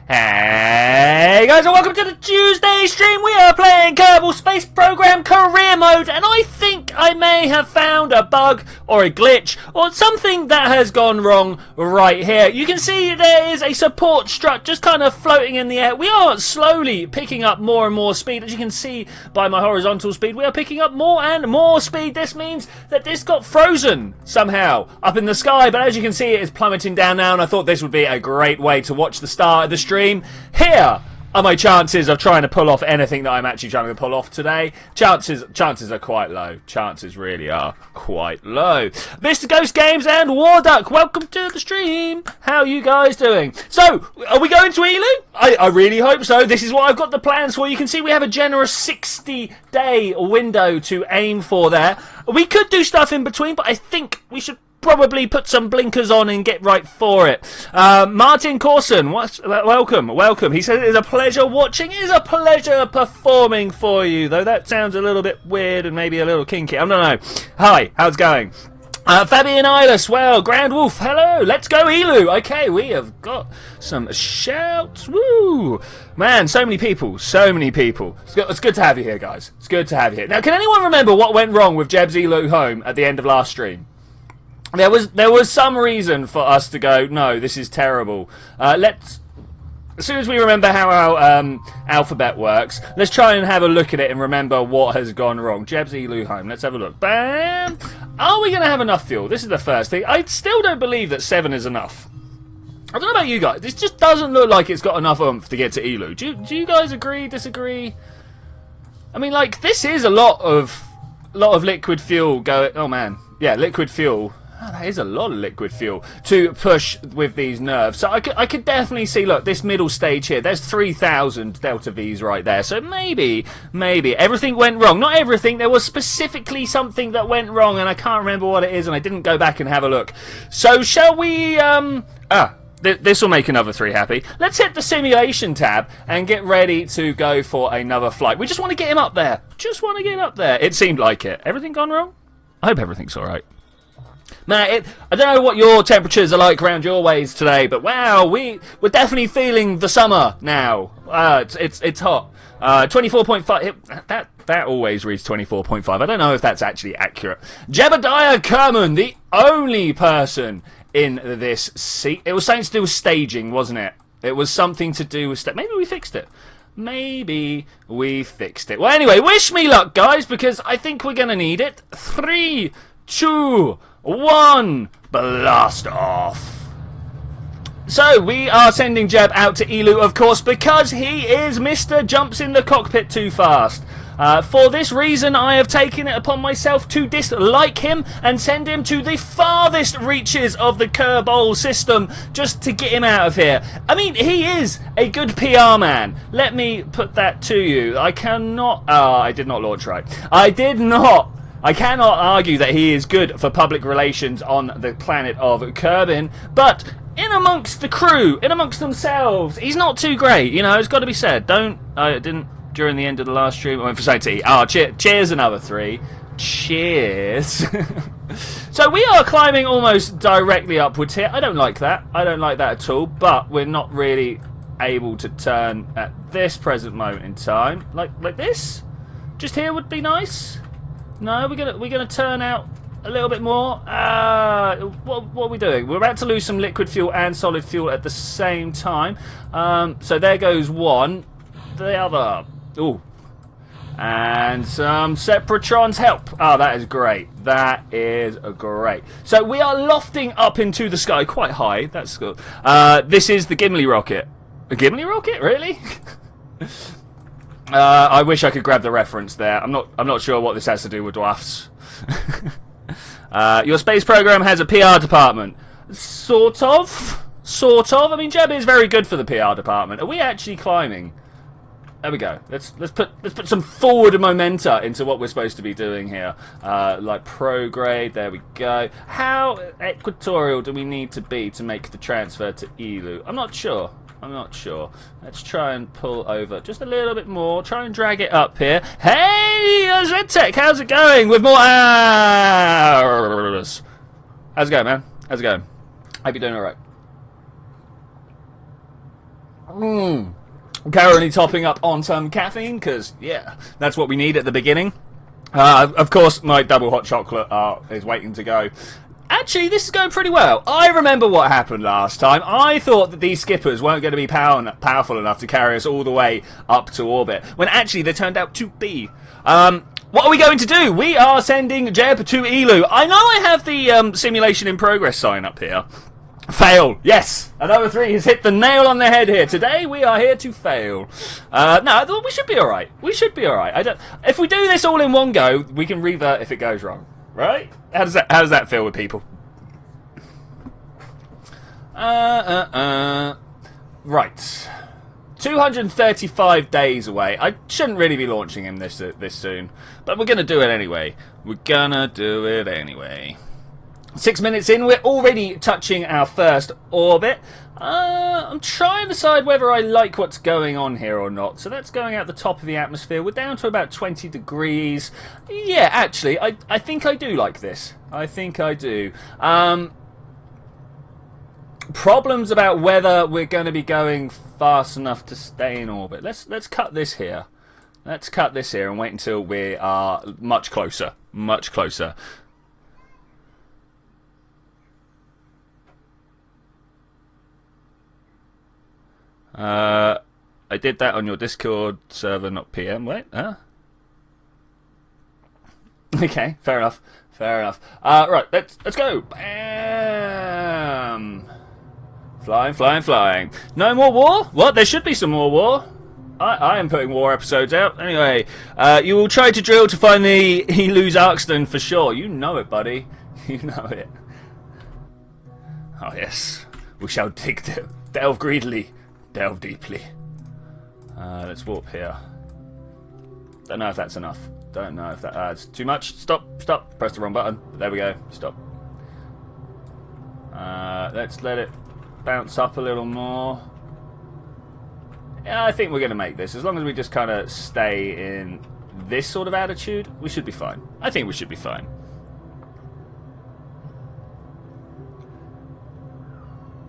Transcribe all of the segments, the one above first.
Hey guys, and welcome to the Tuesday stream. We are playing Kerbal Space Program Career Mode, and I think I may have found a bug or a glitch or something that has gone wrong right here. You can see there is a support strut just kind of floating in the air. We are slowly picking up more and more speed. As you can see by my horizontal speed, we are picking up more and more speed. This means that this got frozen somehow up in the sky, but as you can see, it is plummeting down now, and I thought this would be a great way to watch the start of the stream. Here are my chances of trying to pull off anything that I'm actually trying to pull off today. Chances are quite low. Chances really are quite low. Mr. Ghost Games and Warduck, welcome to the stream. How are you guys doing? So, are we going to Eeloo? I really hope so. This is what I've got the plans for. You can see we have a generous 60-day window to aim for there. We could do stuff in between, but I think we should probably put some blinkers on and get right for it. Martin Corson, welcome. He said it is a pleasure watching. It is a pleasure performing for you, though that sounds a little bit weird and maybe a little kinky. I don't know. Hi, how's it going? Fabian Eilis, well, Grand Wolf, hello, let's go Eeloo. Okay, we have got some shouts, woo. Man, so many people. It's good to have you here, guys. It's good to have you here. Now, can anyone remember what went wrong with Jeb's Eeloo Home at the end of last stream? There was some reason for us to go, no, this is terrible. As soon as we remember how our alphabet works, let's try and have a look at it and remember what has gone wrong. Jeb's Eeloo Home, let's have a look. Bam! Are we going to have enough fuel? This is the first thing. I still don't believe that 7 is enough. I don't know about you guys. This just doesn't look like it's got enough oomph to get to Eeloo. Do you guys agree, disagree? I mean, like, this is a lot of liquid fuel going... Oh, man. Yeah, liquid fuel. Oh, that is a lot of liquid fuel to push with these nerves. So I could definitely see, look, this middle stage here, there's 3,000 delta Vs right there. So maybe everything went wrong. Not everything, there was specifically something that went wrong, and I can't remember what it is, and I didn't go back and have a look. So shall we, this will make another 3 happy. Let's hit the simulation tab and get ready to go for another flight. We just want to get him up there. It seemed like it. Everything gone wrong? I hope everything's alright. Man, I don't know what your temperatures are like around your ways today, but wow, we're definitely feeling the summer now. It's hot. 24.5. That always reads 24.5. I don't know if that's actually accurate. Jebediah Kerman, the only person in this seat. It was something to do with staging, wasn't it? It was something to do with maybe we fixed it. Well, anyway, wish me luck, guys, because I think we're gonna need it. 3, 2, 1, blast off. So we are sending Jeb out to Eeloo, of course, because he is Mr. Jumps in the cockpit too fast. For this reason, I have taken it upon myself to dislike him and send him to the farthest reaches of the Kerbal system just to get him out of here. I mean, he is a good PR man. Let me put that to you. I cannot... I did not launch right. I cannot argue that he is good for public relations on the planet of Kerbin, but in amongst the crew, in amongst themselves, he's not too great. You know, it's got to be said. I didn't during the end of the last stream. I went for something to eat. Cheers, another 3. Cheers. So we are climbing almost directly upwards here. I don't like that. At all. But we're not really able to turn at this present moment in time. Like this. Just here would be nice. No, we're gonna turn out a little bit more. What are we doing? We're about to lose some liquid fuel and solid fuel at the same time. So there goes one. The other. Ooh. And some Separatrons help. Oh, that is great. So we are lofting up into the sky quite high. That's good. This is the Gimli rocket. A Gimli rocket? Really? I wish I could grab the reference there. I'm not sure what this has to do with dwarfs. Your space program has a PR department. Sort of. I mean, Jeb is very good for the PR department. Are we actually climbing? There we go. Let's put some forward momenta into what we're supposed to be doing here. Like prograde. There we go. How equatorial do we need to be to make the transfer to Eeloo? I'm not sure. Let's try and pull over just a little bit more. Try and drag it up here. Hey, Zedtech, how's it going? With more hours. How's it going, man? Hope you're doing all right. I'm currently topping up on some caffeine because, yeah, that's what we need at the beginning. Of course, my double hot chocolate is waiting to go. Actually, this is going pretty well. I remember what happened last time. I thought that these skippers weren't going to be powerful enough to carry us all the way up to orbit, when actually they turned out to be. What are we going to do? We are sending Jeb to Eeloo. I know I have the simulation in progress sign up here. Fail. Yes. Another 3 has hit the nail on the head here. Today we are here to fail. No, we should be alright. We should be alright. If we do this all in one go, we can revert if it goes wrong. Right? How does that feel with people? Right. 235 days away. I shouldn't really be launching him this soon, but we're gonna do it anyway. 6 minutes in, we're already touching our first orbit. I'm trying to decide whether I like what's going on here or not. So that's going out the top of the atmosphere. We're down to about 20 degrees. Yeah, actually, I think I do like this. I think I do. Problems about whether we're going to be going fast enough to stay in orbit. Let's cut this here. Let's cut this here and wait until we are much closer. Much closer. I did that on your Discord server, not PM. Wait, huh? Okay, fair enough. Fair enough. Right, let's go. Bam! Flying, flying, flying. No more war? What? There should be some more war. I am putting war episodes out. Anyway, you will try to drill to find the Eeloo's Arkston for sure. You know it, buddy. You know it. Oh yes, we shall dig, delve greedily. Delve deeply. Let's warp here. Don't know if that's enough. Don't know if that's too much. Stop, stop. Press the wrong button. There we go. Stop. Let's let it bounce up a little more. Yeah, I think we're going to make this. As long as we just kind of stay in this sort of attitude, we should be fine. I think we should be fine.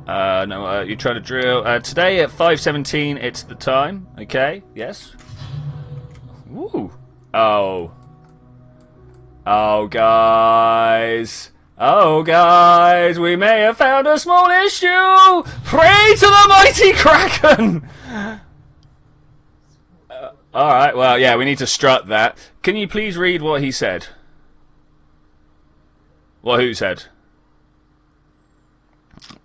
No, you're trying to drill. Today at 5:17, it's the time. Okay, yes. Woo. Oh. Oh, guys. Oh, guys, we may have found a small issue. Pray to the mighty Kraken. Alright, well, yeah, we need to strut that. Can you please read what he said? What who said?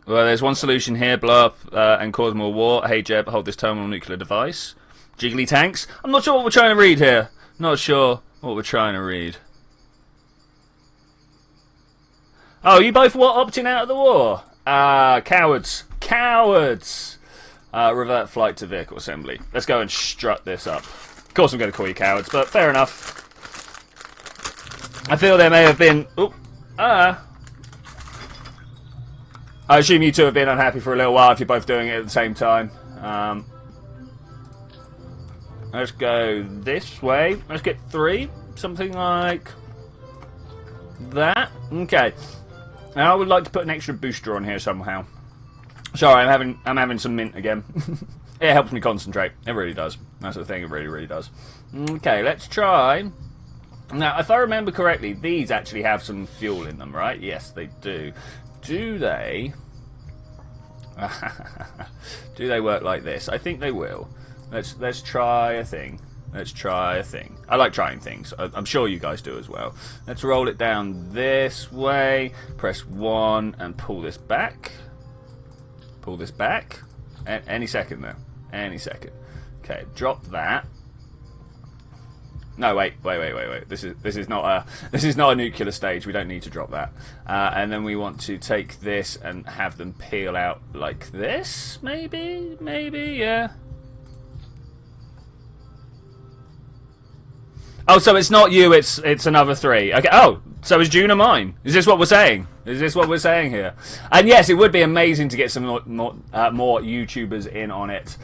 Well, there's one solution here, blow up and cause more war. Hey Jeb, hold this terminal nuclear device. Jiggly tanks? I'm not sure what we're trying to read here. Not sure what we're trying to read. Oh, you both what, opting out of the war? Cowards. Cowards! Revert flight to vehicle assembly. Let's go and strut this up. Of course I'm going to call you cowards, but fair enough. I feel there may have been... Oop. I assume you two have been unhappy for a little while if you're both doing it at the same time. Let's go this way. Let's get 3. Something like that. Okay. Now I would like to put an extra booster on here somehow. Sorry, I'm having some mint again. It helps me concentrate. It really does. That's the thing. It really, really does. Okay, let's try. Now, if I remember correctly, these actually have some fuel in them, right? Yes, they do. Do they? Do they work like this? I think they will. Let's try a thing. Let's try a thing. I like trying things. I'm sure you guys do as well. Let's roll it down this way. Press 1 and pull this back. Pull this back. Any second though. Any second. Okay, drop that. No, wait. This is not a nuclear stage. We don't need to drop that. And then we want to take this and have them peel out like this. Maybe, yeah. Oh, so it's not you. It's another 3. Okay. Oh, so is Juna mine? Is this what we're saying? Is this what we're saying here? And yes, it would be amazing to get some more YouTubers in on it.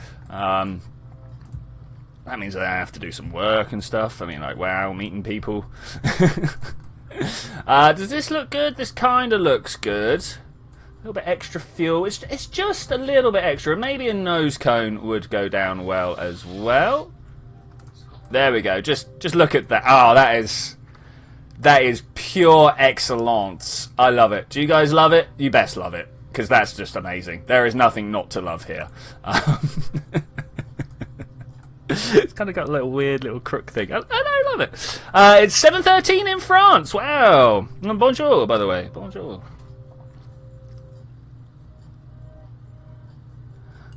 That means that I have to do some work and stuff. I mean, like, wow, meeting people. Does this look good? This kind of looks good. little bit extra fuel. It's just a little bit extra. Maybe a nose cone would go down well as well. There we go. Just look at that. Oh, that is pure excellence. I love it. Do you guys love it? You best love it, because that's just amazing. There is nothing not to love here. It's kind of got a little weird little crook thing. I love it. It's 7:13 in France. Wow. Bonjour, by the way. Bonjour.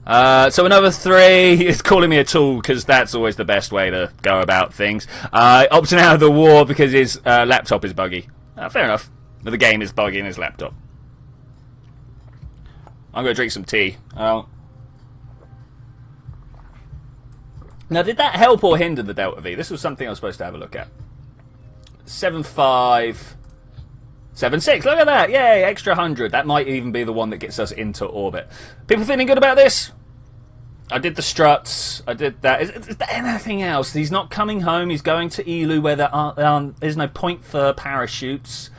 So another 3 is calling me a tool, because that's always the best way to go about things. Opting out of the war because his laptop is buggy. Fair enough. The game is buggy in his laptop. I'm going to drink some tea. Now, did that help or hinder the Delta V? This was something I was supposed to have a look at. 7.5... 7.6, look at that, yay, extra 100. That might even be the one that gets us into orbit. People feeling good about this? I did the struts, I did that. Is there anything else? He's not coming home, he's going to Eeloo where there's no point for parachutes.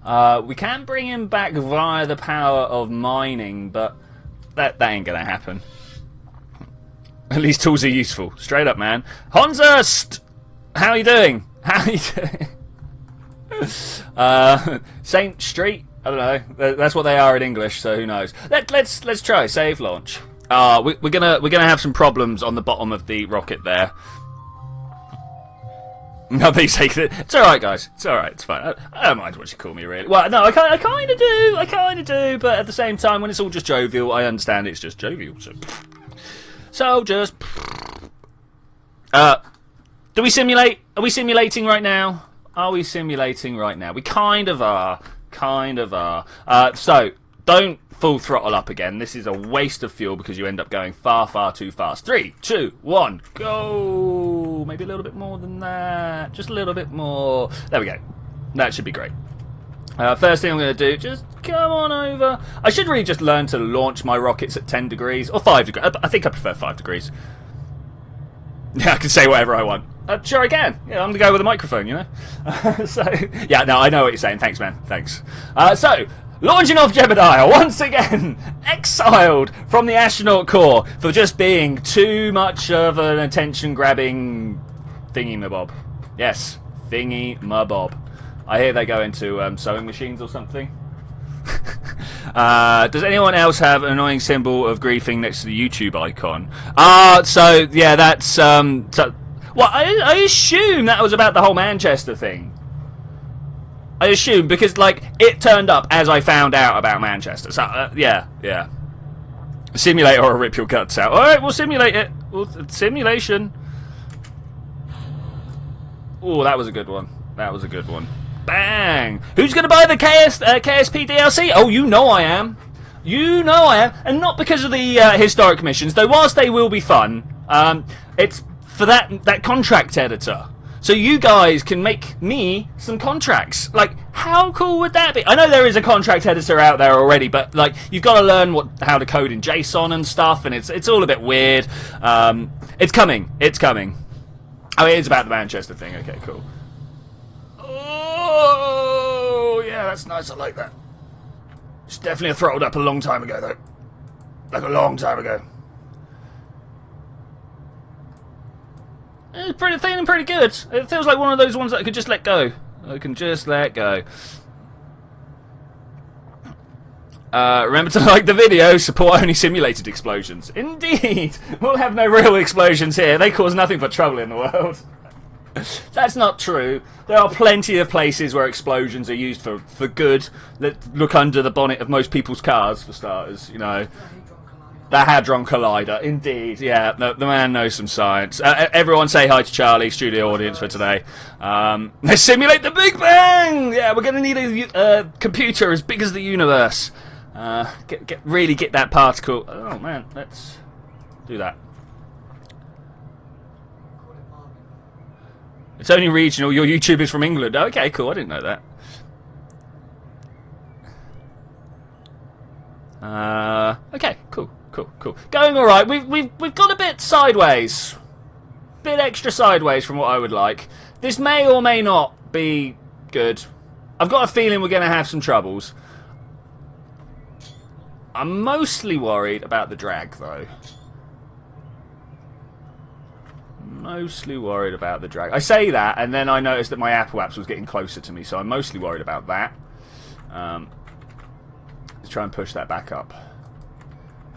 We can bring him back via the power of mining, but that ain't gonna happen. At least tools are useful, straight up, man. Honzurst! How are you doing? How are you doing? Saint Street, I don't know. That's what they are in English, so who knows? Let's try save launch. We're gonna have some problems on the bottom of the rocket there. Nobody's taking it. It's all right, guys. It's all right. It's fine. I don't mind what you call me, really. Well, no, I kind of do. I kind of do. But at the same time, when it's all just jovial, I understand it's just jovial. So just. Do we simulate? Are we simulating right now? Are we simulating right now? We kind of are. Kind of are. So, don't full throttle up again. This is a waste of fuel because you end up going far, far too fast. 3, 2, 1, go! Maybe a little bit more than that. Just a little bit more. There we go. That should be great. First thing I'm going to do, just come on over. I should really just learn to launch my rockets at 10 degrees. Or 5 degrees. I think I prefer 5 degrees. Yeah, I can say whatever I want. Sure I can. Yeah, I'm going to go with a microphone, you know. So, yeah, no, I know what you're saying. Thanks, man. Thanks. So, launching off Jebediah, once again, exiled from the astronaut corps for just being too much of an attention-grabbing thingy-mabob. Yes, thingy-mabob. I hear they go into sewing machines or something. Does anyone else have an annoying symbol of griefing next to the YouTube icon? So yeah, that's well, I assume that was about the whole Manchester thing. I assume because like it turned up as I found out about Manchester. So yeah. Simulate or rip your guts out. All right, we'll simulate it. Simulation. Oh, that was a good one. That was a good one. Bang! Who's going to buy the KSP DLC? Oh, you know I am. You know I am. And not because of the historic missions, though whilst they will be fun, it's for that contract editor. So you guys can make me some contracts. Like, how cool would that be? I know there is a contract editor out there already, but like you've got to learn how to code in JSON and stuff, and it's all a bit weird. It's coming. It's coming. Oh, it is about the Manchester thing. Okay, cool. Oh, yeah, that's nice. I like that. It's definitely throttled up a long time ago, though. Like a long time ago. It's feeling pretty good. It feels like one of those ones that I could just let go. I can just let go. Remember to like the video. Support only simulated explosions. Indeed. We'll have no real explosions here. They cause nothing but trouble in the world. That's not true. There are plenty of places where explosions are used for good. Look under the bonnet of most people's cars, for starters, you know. The Hadron Collider, indeed. Yeah, the man knows some science. Everyone say hi to Charlie, studio audience for today. Let's simulate the Big Bang! Yeah, we're going to need a computer as big as the universe. Really get that particle. Oh, man, let's do that. It's only regional. Your YouTube is from England. Okay, cool. I didn't know that. Okay, cool. Going all right. We've got a bit sideways, bit extra sideways from what I would like. This may or may not be good. I've got a feeling we're going to have some troubles. I'm mostly worried about the drag, though. Mostly worried about the drag. I say that, and then I noticed that my Apple Apps was getting closer to me, so I'm mostly worried about that. Let's try and push that back up.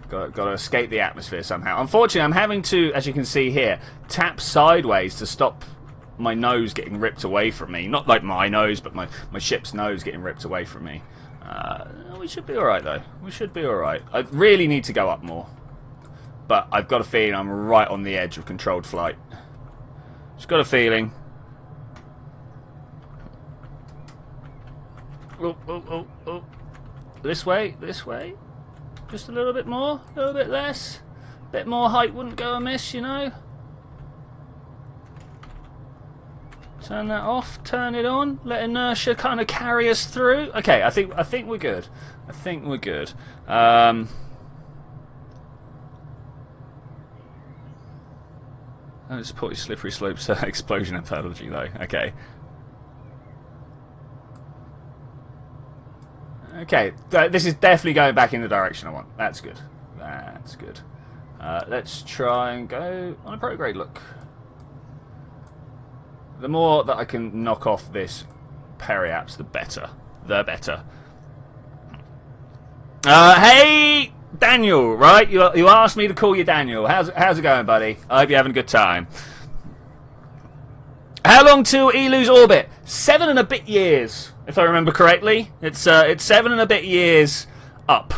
Got to escape the atmosphere somehow. Unfortunately, I'm having to, as you can see here, tap sideways to stop my nose getting ripped away from me. Not like my nose, but my ship's nose getting ripped away from me. We should be alright, though. We should be alright. I really need to go up more. But I've got a feeling I'm right on the edge of controlled flight. Just got a feeling. Oh. This way, this way. Just a little bit more, a little bit less. A bit more height wouldn't go amiss, you know. Turn that off, turn it on, let inertia kind of carry us through. Okay, I think we're good. I think we're good. I don't support your slippery slopes explosion anthology though. Okay. Okay, this is definitely going back in the direction I want. That's good. That's good. Let's try and go on a prograde look. The more that I can knock off this periaps, the better. The better. Hey, Daniel, right? You asked me to call you Daniel. How's it going, buddy? I hope you're having a good time. How long till Eeloo's orbit? 7 and a bit years, if I remember correctly. It's 7 and a bit years up.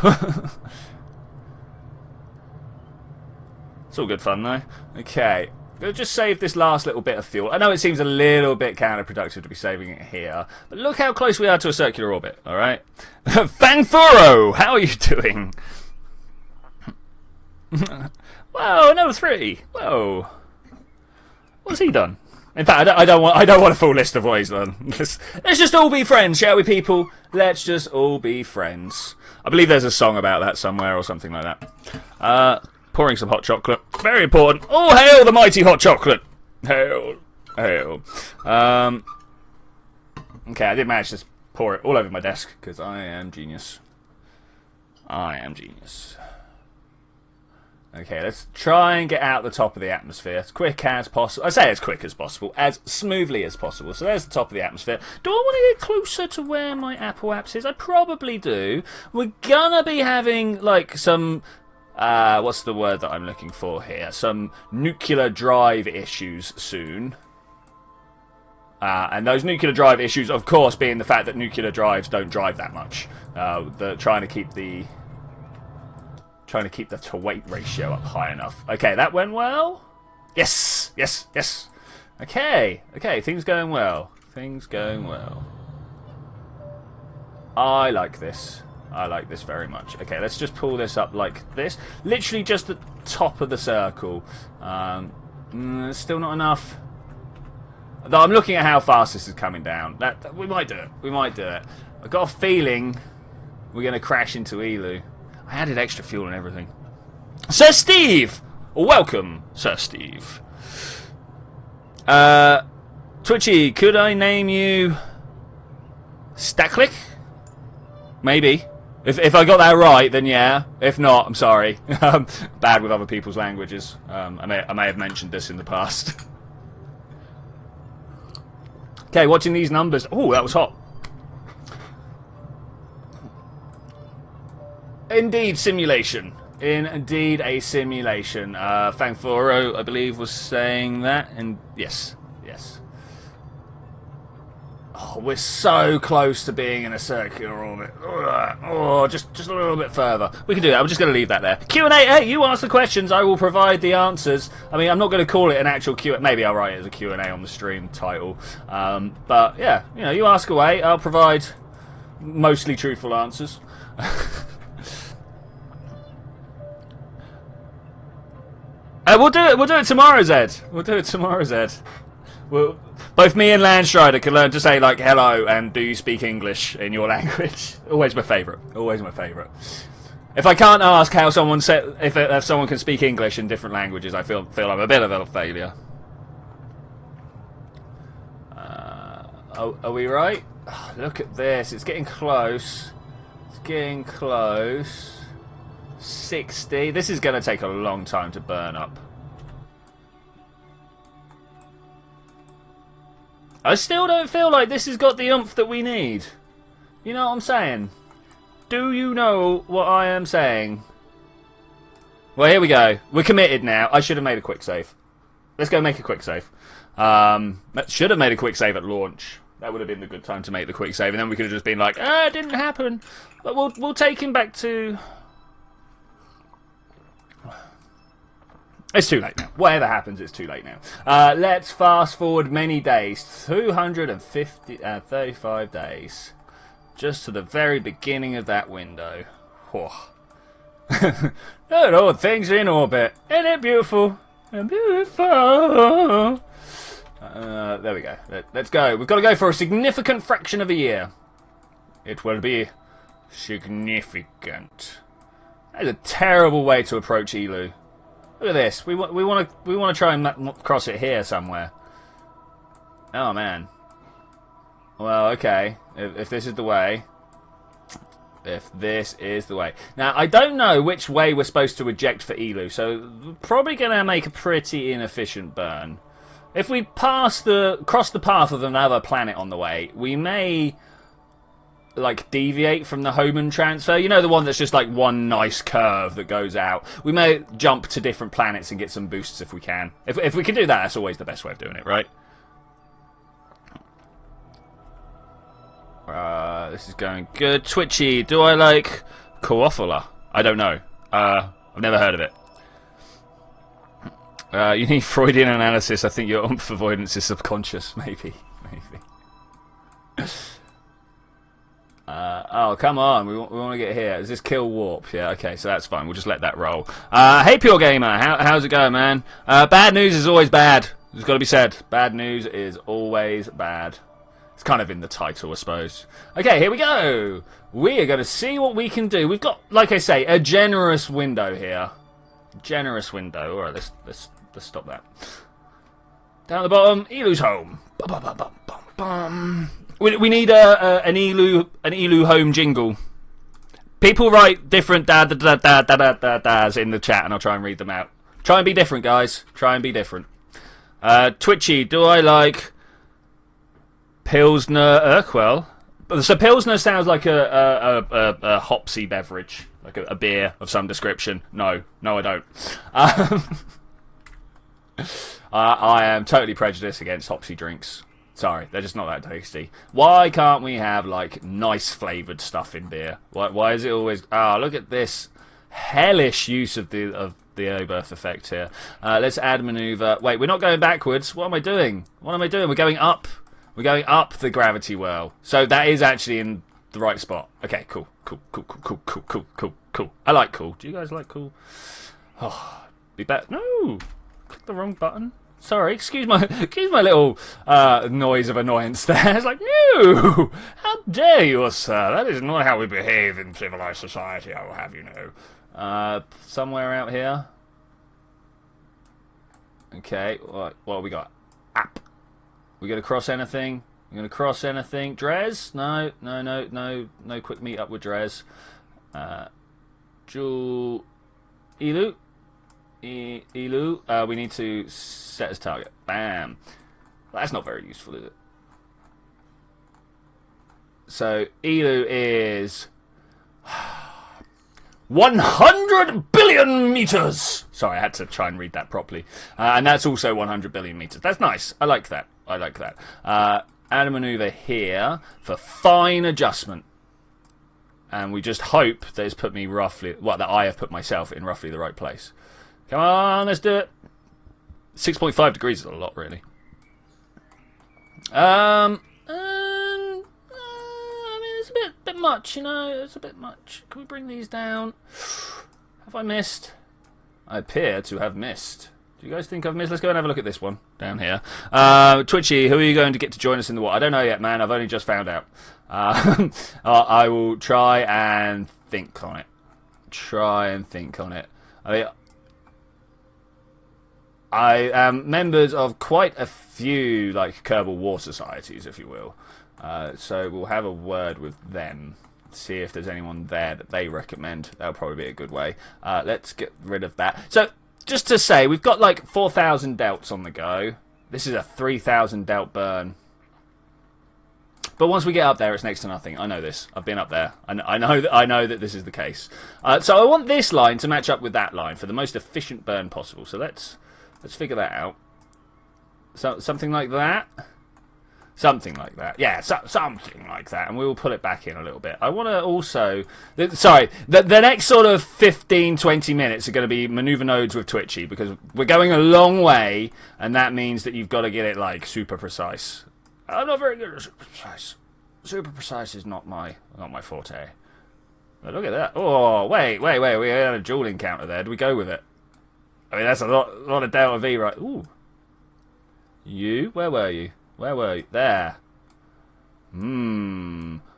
It's all good fun, though. Okay. We'll just save this last little bit of fuel. I know it seems a little bit counterproductive to be saving it here, but look how close we are to a circular orbit, alright? Fangfuro, how are you doing? Whoa, another 3. Whoa. What's he done? In fact, I don't want a full list of what he's done. Let's just all be friends, shall we, people? Let's just all be friends. I believe there's a song about that somewhere or something like that. Pouring some hot chocolate. Very important. Oh, hail the mighty hot chocolate. Hail. Hail. Okay, I did manage to pour it all over my desk, because I am genius. I am genius. Okay, let's try and get out the top of the atmosphere as quick as possible. I say as quick as possible, as smoothly as possible. So there's the top of the atmosphere. Do I want to get closer to where my Apple Apps is? I probably do. We're gonna be having, like, some... what's the word that I'm looking for here? Some nuclear drive issues soon. And those nuclear drive issues, of course, being the fact that nuclear drives don't drive that much. Trying to keep the to weight ratio up high enough. Okay, that went well. Yes, yes, yes. Okay, things going well. Things going well. I like this. I like this very much. Okay, let's just pull this up like this. Literally just the top of the circle. Still not enough. Though I'm looking at how fast this is coming down. We might do it. We might do it. I've got a feeling we're going to crash into Eeloo. I added extra fuel and everything. Sir Steve! Welcome, Sir Steve. Twitchy, could I name you... Stacklick? Maybe. If I got that right, then yeah. If not, I'm sorry. Bad with other people's languages. I may have mentioned this in the past. Okay, watching these numbers. Oh, that was hot. Indeed, simulation. Indeed, a simulation. Fangforo, I believe, was saying that. And yes, yes. Oh, we're so close to being in a circular orbit. Oh, just a little bit further. We can do that. I'm just going to leave that there. Q&A. Hey, you ask the questions. I will provide the answers. I mean, I'm not going to call it an actual Q&A. Maybe I'll write it as a Q&A on the stream title. But yeah, you know, you ask away. I'll provide mostly truthful answers. We'll do it. We'll do it tomorrow, Zed. We'll do it tomorrow, Zed. Both me and Landstrider can learn to say, like, hello and do you speak English in your language. Always my favourite. Always my favourite. If I can't ask how someone if someone can speak English in different languages, I feel I'm a bit of a failure. Are we right? Oh, look at this. It's getting close. It's getting close. 60. This is going to take a long time to burn up. I still don't feel like this has got the oomph that we need. You know what I'm saying? Do you know what I am saying? Well, here we go. We're committed now. I should have made a quick save. Let's go make a quick save. Should have made a quick save at launch. That would have been the good time to make the quick save, and then we could have just been like, ah, it didn't happen. But we'll take him back to... It's too late now. Whatever happens, it's too late now. Let's fast forward many days. 235 days. Just to the very beginning of that window. Oh. Look, all things in orbit. Isn't it beautiful? Beautiful. There we go. Let's go. We've got to go for a significant fraction of a year. It will be significant. That is a terrible way to approach Eeloo. Look at this. We want to try and cross it here somewhere. Oh man. Well, okay. If this is the way. If this is the way. Now, I don't know which way we're supposed to eject for Eeloo, so we're probably going to make a pretty inefficient burn. If we cross the path of another planet on the way, we may like deviate from the Hohmann transfer. You know, the one that's just like one nice curve that goes out. We may jump to different planets and get some boosts if we can. If we can do that, that's always the best way of doing it, right? This is going good. Twitchy, do I like Koofala? I don't know. I've never heard of it. You need Freudian analysis. I think your oomph avoidance is subconscious. Maybe. Oh, come on. We want to get here. Is this kill warp? Yeah, okay, so that's fine. We'll just let that roll. Hey, Pure Gamer. How's it going, man? Bad news is always bad. It's got to be said. Bad news is always bad. It's kind of in the title, I suppose. Okay, here we go. We are going to see what we can do. We've got, like I say, a generous window here. Generous window. All right, let's stop that. Down at the bottom, Eeloo's home. We need an Eeloo Home jingle. People write different da's in the chat, and I'll try and read them out. Try and be different, guys. Try and be different. Twitchy, do I like Pilsner Urquell? So Pilsner sounds like a hopsy beverage, like a beer of some description. No, I don't. I am totally prejudiced against hopsy drinks. Sorry, they're just not that tasty. Why can't we have like nice flavoured stuff in beer? Why is it always? Ah, look at this hellish use of the Oberth effect here. Let's add manoeuvre. Wait, we're not going backwards. What am I doing? We're going up. We're going up the gravity whirl. So that is actually in the right spot. Okay, cool. I like cool. Do you guys like cool? Oh, be better. No, click the wrong button. Sorry, excuse my little noise of annoyance there. It's like, no, how dare you, sir? That is not how we behave in civilized society, I will have you know. Somewhere out here. Okay, what have we got? App. We gonna cross anything? You gonna cross anything? Drez? No quick meet up with Drez. Eeloo. Eeloo. We need to set as target. Bam. That's not very useful, is it? So Eeloo is 100 billion meters. Sorry, I had to try and read that properly. And that's also 100 billion meters. That's nice. I like that. Add a maneuver here for fine adjustment. And we just hope that it's put me roughly, that I have put myself in roughly the right place. Come on, let's do it. 6.5 degrees is a lot, really. I mean, it's a bit much, you know. It's a bit much. Can we bring these down? Have I missed? I appear to have missed. Do you guys think I've missed? Let's go and have a look at this one down here. Twitchy, who are you going to get to join us in the water? I don't know yet, man. I've only just found out. I will try and think on it. I am members of quite a few, like, Kerbal War Societies, if you will. So we'll have a word with them. see if there's anyone there that they recommend. That'll probably be a good way. Let's get rid of that. So, just to say, we've got like 4,000 delts on the go. This is a 3,000 delt burn. But once we get up there, it's next to nothing. I know this. I've been up there. I know that this is the case. So I want this line to match up with that line for the most efficient burn possible. So let's figure that out. So something like that. Something like that. Yeah, something like that. And we will pull it back in a little bit. I want to also... Sorry, the next sort of 15, 20 minutes are going to be maneuver nodes with Twitchy, because we're going a long way, and that means that you've got to get it, like, super precise. I'm not very good at super precise. Super precise is not my forte. But look at that. Oh, wait. We had a duel encounter there. Do we go with it? I mean, that's a lot of Delta V, right? Ooh. You? Where were you? Where were you? There.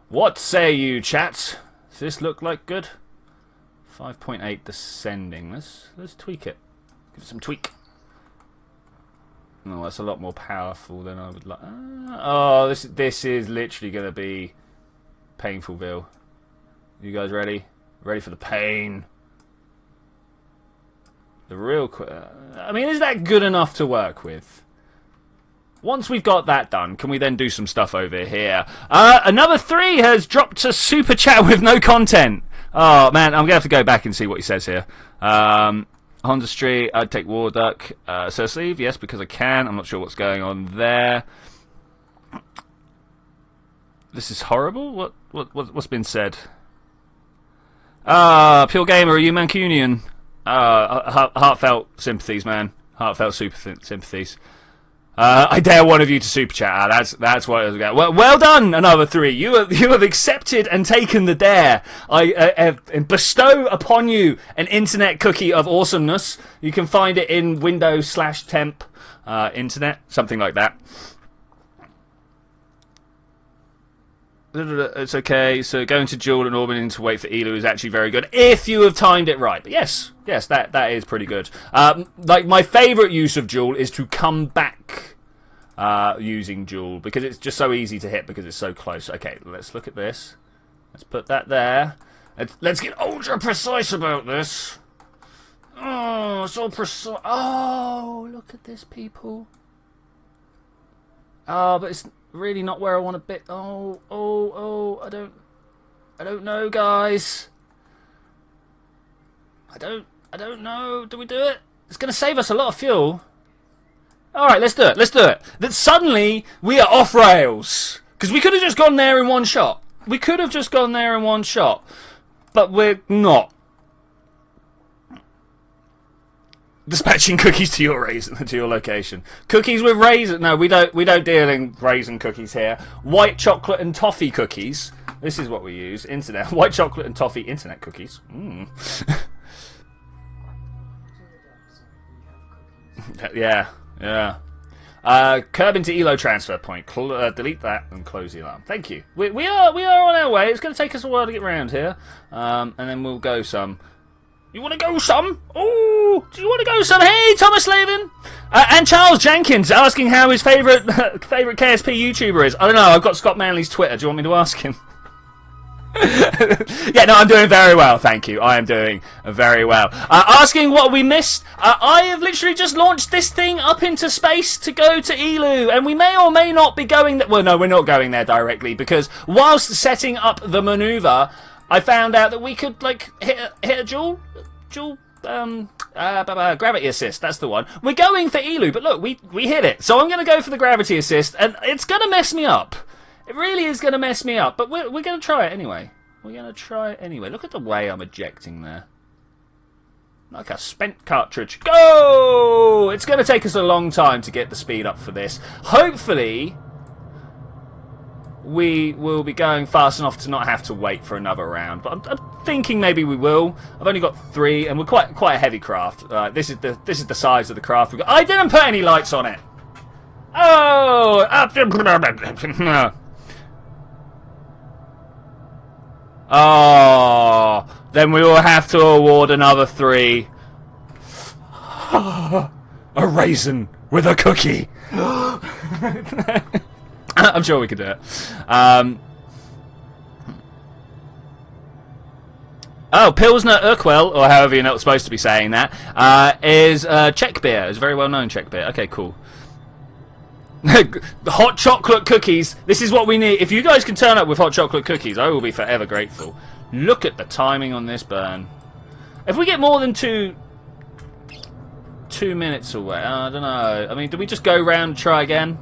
What say you, chat? Does this look like good? 5.8 descending. Let's tweak it. Give it some tweak. No, that's a lot more powerful than I would like. Oh, this is literally going to be painfulville. You guys ready? Ready for the pain? The real... I mean, is that good enough to work with? Once we've got that done, can we then do some stuff over here? Another 3 has dropped to super chat with no content. Oh, man, I'm going to have to go back and see what he says here. Honda Street, I'd take War Duck. Sir Sleeve, yes, because I can. I'm not sure what's going on there. This is horrible? What's been said? Pure Gamer, are you Mancunian? Heartfelt sympathies, man. Heartfelt sympathies. I dare one of you to super chat. That's what I was going. Well done, another 3. You have accepted and taken the dare. I bestow upon you an internet cookie of awesomeness. You can find it in Windows/temp internet, something like that. It's okay. So going to duel and orbiting to wait for Eeloo is actually very good if you have timed it right. But yes, that is pretty good. Like my favourite use of duel is to come back using duel, because it's just so easy to hit because it's so close. Okay, let's look at this. Let's put that there. Let's get ultra precise about this. Oh, so precise. Oh, look at this, people. Oh, but it's really not where I want to be. Oh, I don't know, guys. I don't know. Do we do it? It's going to save us a lot of fuel. All right, let's do it. That suddenly we are off rails, because we could have just gone there in one shot. But we're not. Dispatching cookies to your location. Cookies with raisin. No, we don't deal in raisin cookies here. White chocolate and toffee cookies. This is what we use. Internet. White chocolate and toffee internet cookies. Yeah. Curb into Eeloo transfer point. Delete that and close the alarm. Thank you. We are on our way. It's going to take us a while to get around here, and then we'll go some. You want to go some? Oh, do you want to go some? Hey, Thomas Slavin! And Charles Jenkins asking how his favourite KSP YouTuber is. I don't know, I've got Scott Manley's Twitter. Do you want me to ask him? Yeah, no, I'm doing very well, thank you. I am doing very well. Asking what we missed. I have literally just launched this thing up into space to go to Eeloo, and we may or may not be going there. Well, no, we're not going there directly, because whilst setting up the manoeuvre, I found out that we could, like, hit a duel, gravity assist, that's the one. We're going for Eeloo, but look, we hit it. So I'm going to go for the gravity assist, and it's going to mess me up. It really is going to mess me up, but we're going to try it anyway. Look at the way I'm ejecting there. Like a spent cartridge. Go! It's going to take us a long time to get the speed up for this. Hopefully we will be going fast enough to not have to wait for another round, but I'm thinking maybe we will. I've only got 3, and we're quite a heavy craft. This is the size of the craft we've got. I didn't put any lights on it. Oh, then we will have to award another 3. A raisin with a cookie. I'm sure we could do it. Oh, Pilsner Urquell, or however you're not supposed to be saying that, is Czech beer. It's a very well-known Czech beer. Okay, cool. Hot chocolate cookies. This is what we need. If you guys can turn up with hot chocolate cookies, I will be forever grateful. Look at the timing on this burn. If we get more than 2 minutes away, I don't know. I mean, do we just go round and try again?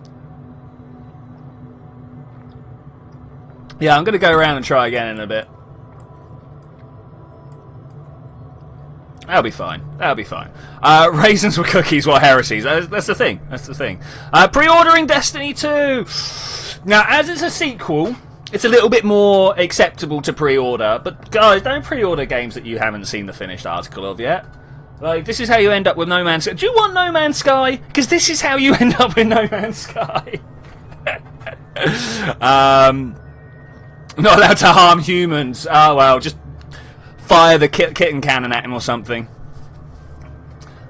Yeah, I'm going to go around and try again in a bit. That'll be fine. That'll be fine. Raisins with cookies, what heresies. That's the thing. That's the thing. Pre-ordering Destiny 2. Now, as it's a sequel, it's a little bit more acceptable to pre-order. But, guys, don't pre-order games that you haven't seen the finished article of yet. Like, this is how you end up with No Man's Sky. Do you want No Man's Sky? Because this is how you end up with No Man's Sky. Not allowed to harm humans. Oh, well, just fire the kitten cannon at him or something.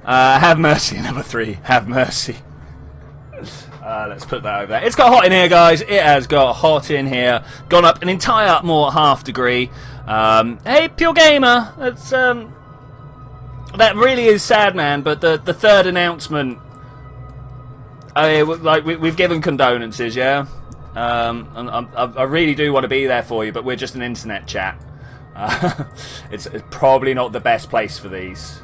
Have mercy, number 3. Have mercy. Let's put that over there. It's got hot in here, guys. It has got hot in here. Gone up an entire more half degree. Hey, Pure Gamer. That's that really is sad, man. But the third announcement, we've given condolences, yeah. I really do want to be there for you, but we're just an internet chat. It's probably not the best place for these.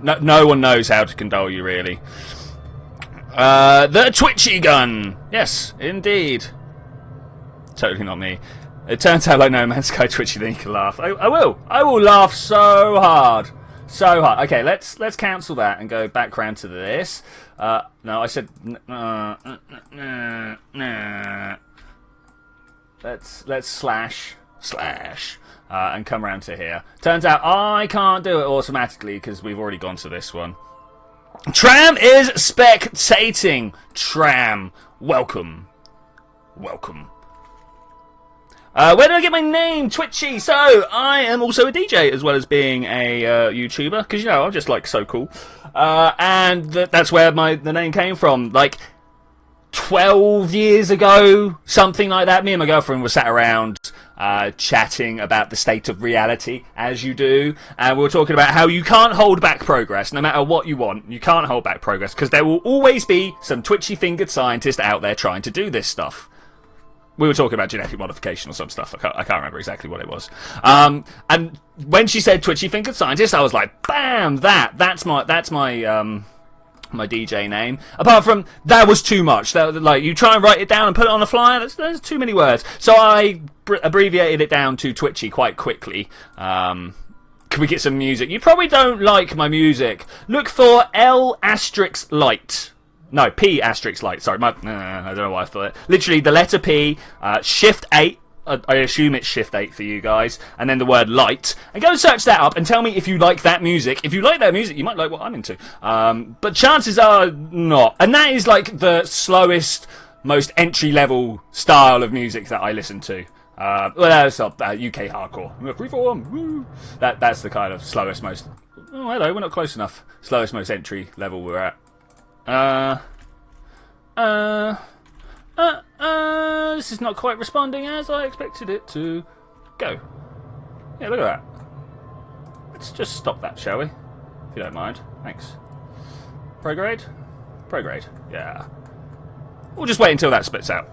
No one knows how to condole you, really. The Twitchy gun. Yes, indeed. Totally not me. It turns out like No Man's Sky Twitchy, then you can laugh. I will. I will laugh so hard. So hard. Okay, let's cancel that and go back round to this. No, I said let's slash and come round to here. Turns out I can't do it automatically because we've already gone to this one. Tram is spectating. Tram, welcome. Where did I get my name? Twitchy. So, I am also a DJ as well as being a YouTuber. Because, you know, I'm just, like, so cool. And that's where the name came from. Like, 12 years ago, something like that. Me and my girlfriend were sat around chatting about the state of reality, as you do. And we were talking about how you can't hold back progress. No matter what you want, you can't hold back progress. Because there will always be some twitchy-fingered scientist out there trying to do this stuff. We were talking about genetic modification or some stuff. I can't remember exactly what it was. And when she said twitchy-fingered scientist, I was like, bam, that's my my DJ name. Apart from that was too much. Like you try and write it down and put it on a flyer. There's too many words. So I abbreviated it down to Twitchy quite quickly. Can we get some music? You probably don't like my music. Look for L asterisk light. No, P asterisk light. Sorry, I don't know why I thought it. Literally, the letter P, Shift 8. I assume it's Shift 8 for you guys, and then the word light. And go search that up and tell me if you like that music. If you like that music, you might like what I'm into. But chances are not. And that is like the slowest, most entry-level style of music that I listen to. Well, that's UK hardcore. Freeform, woo! That's the kind of slowest, most... Oh, hello, we're not close enough. Slowest, most entry level we're at. This is not quite responding as I expected it to go. Yeah, look at that. Let's just stop that, shall we? If you don't mind. Thanks. Prograde? Prograde. Yeah. We'll just wait until that splits out.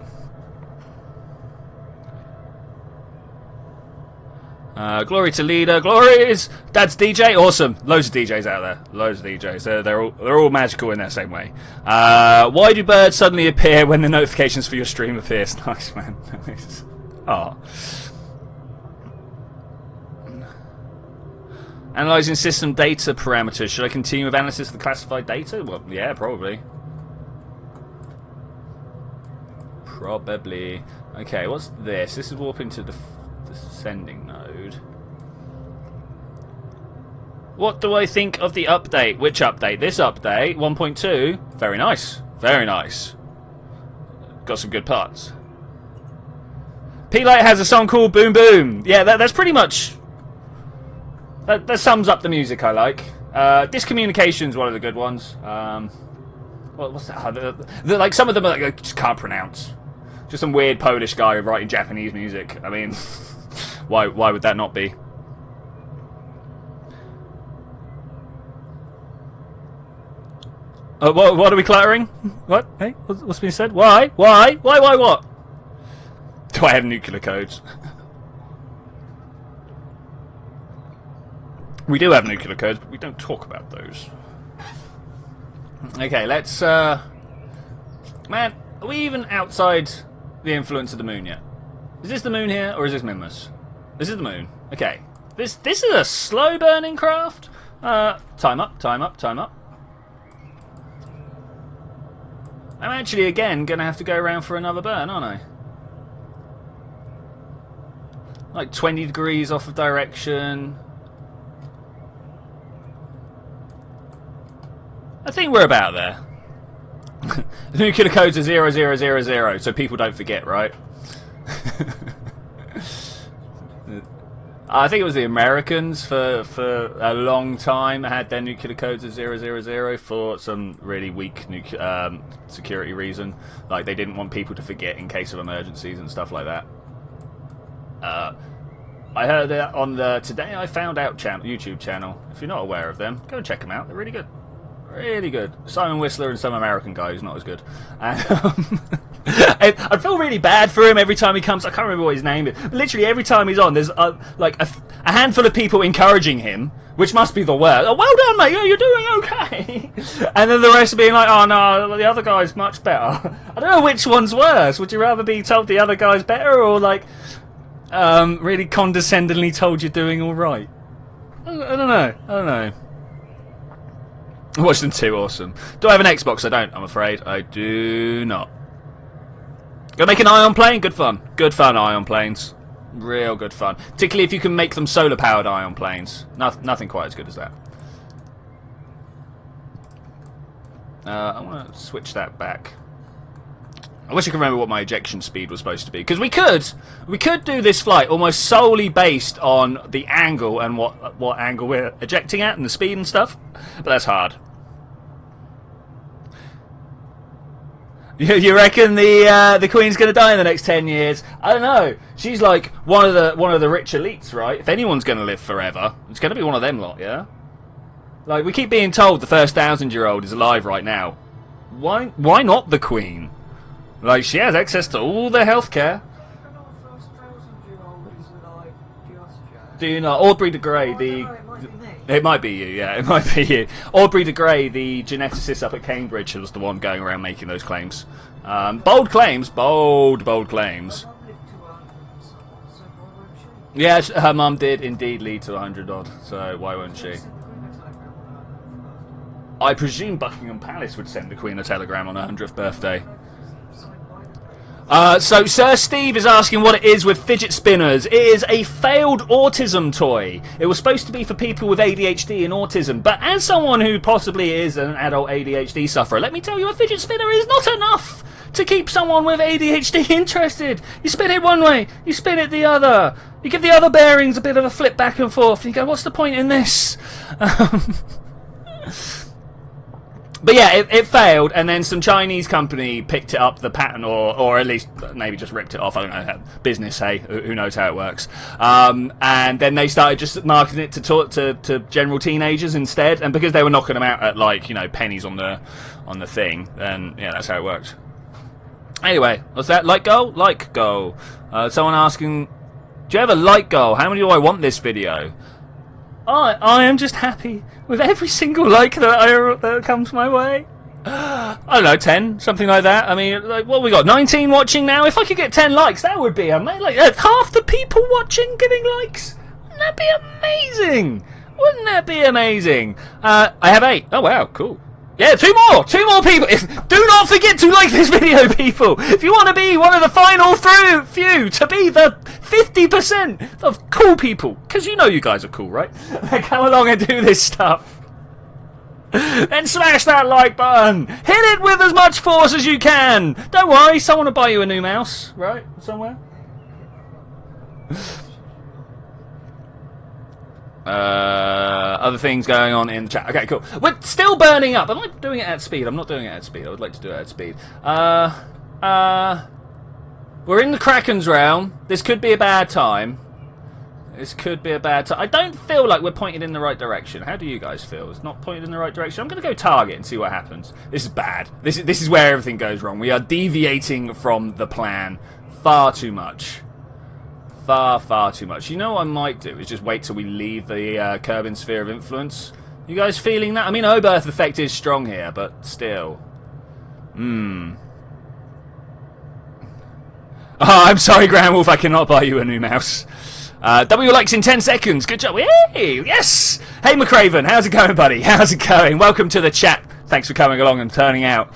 Glory to leader. Glories! Dad's DJ. Awesome. Loads of DJs out there. Loads of DJs. They're all magical in their same way. Why do birds suddenly appear when the notifications for your stream appears? Nice, man. Nice. Oh. Analyzing system data parameters. Should I continue with analysis of the classified data? Well, yeah, probably. Probably. Okay, what's this? This is warping to the sending node. What do I think of the update? Which update? This update, 1.2. Very nice. Very nice. Got some good parts. P-Light has a song called Boom Boom. Yeah, that's pretty much... That sums up the music I like. Discommunication's one of the good ones. What's that? Like some of them I just can't pronounce. Just some weird Polish guy writing Japanese music. I mean, why would that not be? What are we cluttering? What? Hey, what's being said? Why? Why? Why? What? Do I have nuclear codes? We do have nuclear codes, but we don't talk about those. Okay, let's... Man, are we even outside the influence of the moon yet? Is this the moon here, or is this Minmus? This is the moon. Okay. This is a slow-burning craft. Time up. I'm actually, again, going to have to go around for another burn, aren't I? Like 20 degrees off of direction. I think we're about there. The nuclear codes are 0000, so people don't forget, right? I think it was the Americans for a long time had their nuclear codes as 000 for some really weak security reason. Like they didn't want people to forget in case of emergencies and stuff like that. I heard that on the Today I Found Out YouTube channel. If you're not aware of them, go and check them out. They're really good. Really good. Simon Whistler and some American guy who's not as good. And, I feel really bad for him every time he comes. I can't remember what his name is. But literally every time he's on, there's like a handful of people encouraging him, which must be the worst. Oh, well done, mate. You're doing okay. And then the rest being like, oh no, the other guy's much better. I don't know which one's worse. Would you rather be told the other guy's better, or like really condescendingly told you're doing all right? I don't know. I watched them too. Awesome. Do I have an Xbox? I don't, I'm afraid. I do not. Gonna make an ion plane? Good fun. Good fun, ion planes. Real good fun. Particularly if you can make them solar-powered ion planes. Nothing quite as good as that. I want to switch that back. I wish I could remember what my ejection speed was supposed to be. Because we could do this flight almost solely based on the angle and what angle we're ejecting at and the speed and stuff. But that's hard. You reckon the Queen's going to die in the next 10 years? I don't know. She's like one of the rich elites, right? If anyone's going to live forever, it's going to be one of them lot, yeah? Like, we keep being told the first 1,000-year-old is alive right now. Why not the Queen? Like, she has access to all the healthcare. Do you know Aubrey de Grey, it might be you, yeah, it might be you. Aubrey de Grey, the geneticist up at Cambridge, was the one going around making those claims. Bold claims, bold claims. Yeah, her mum did indeed lead to 100 odd, so why won't she? I presume Buckingham Palace would send the Queen a telegram on her 100th birthday. So Sir Steve is asking what it is with fidget spinners. It is a failed autism toy. It was supposed to be for people with ADHD and autism, but as someone who possibly is an adult ADHD sufferer, let me tell you, a fidget spinner is not enough to keep someone with ADHD interested. You spin it one way, you spin it the other. You give the other bearings a bit of a flip back and forth, and you go, what's the point in this? But yeah, it failed, and then some Chinese company picked it up, the patent, or at least maybe just ripped it off. I don't know. Business, hey, who knows how it works? And then they started just marketing it to general teenagers instead. And because they were knocking them out at like pennies on the thing, then yeah, that's how it worked. Anyway, what's that? Like goal? Like goal. Someone asking, do you have a like goal? How many do I want this video? I am just happy with every single like that comes my way. I don't know, 10, something like that. I mean, like, what we got? 19 watching now. If I could get 10 likes, that would be amazing. Like half the people watching giving likes. Wouldn't that be amazing? Wouldn't that be amazing? I have 8. Oh wow, cool. Yeah, 2 more people. Do not forget to like this video, people. If you want to be one of the final few to be the 50% of cool people, because you know you guys are cool, right? Come along and do this stuff. Then smash that like button. Hit it with as much force as you can. Don't worry, someone will buy you a new mouse, right? Somewhere. Other things going on in the chat. Okay, cool. We're still burning up. Am I doing it at speed? I'm not doing it at speed. I would like to do it at speed. We're in the Kraken's realm. This could be a bad time. This could be a bad time. I don't feel like we're pointed in the right direction. How do you guys feel? It's not pointed in the right direction. I'm going to go target and see what happens. This is bad. This is where everything goes wrong. We are deviating from the plan far too much. Far too much. You know what I might do is just wait till we leave the Kerbin sphere of influence. You guys feeling that? I mean, O-Birth effect is strong here, but still. Oh, I'm sorry, Grand Wolf, I cannot buy you a new mouse. W likes in 10 seconds. Good job. Hey, yes. Hey, McCraven, how's it going, buddy? How's it going? Welcome to the chat. Thanks for coming along and turning out.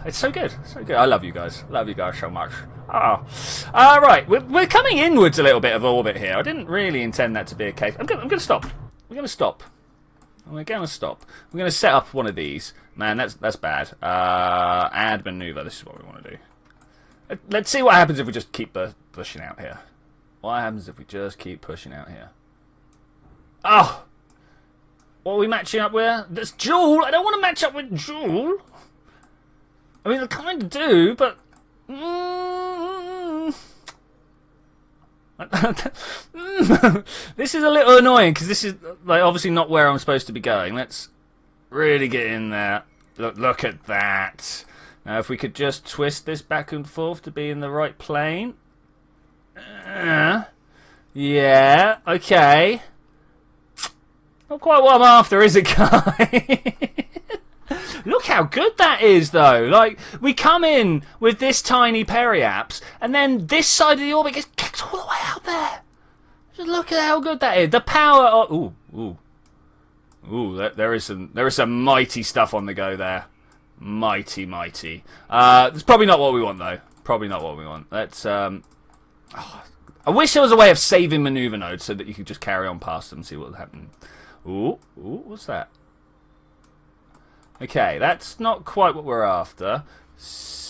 It's so good. So good. I love you guys. Love you guys so much. Right. We're coming inwards a little bit of orbit here. I didn't really intend that to be a case. I'm going to stop. We're going to stop. We're going to stop. We're going to set up one of these. Man, that's bad. Add maneuver. This is what we want to do. Let's see what happens if we just keep pushing out here. What happens if we just keep pushing out here? Oh! What are we matching up with? That's Jewel! I don't want to match up with Jewel! I mean, I kind of do, but... This is a little annoying, because this is like obviously not where I'm supposed to be going. Let's really get in there. Look at that. Now, if we could just twist this back and forth to be in the right plane. Yeah, okay. Not quite what I'm after, is it, guys? Look how good that is, though. Like, we come in with this tiny periapse, and then this side of the orbit gets kicked all the way out there. Just look at how good that is. The power of... Ooh, there is some mighty stuff on the go there. Mighty. It's probably not what we want, though. Probably not what we want. Let's... I wish there was a way of saving maneuver nodes so that you could just carry on past them and see what would happen. Ooh, what's that? Okay, that's not quite what we're after.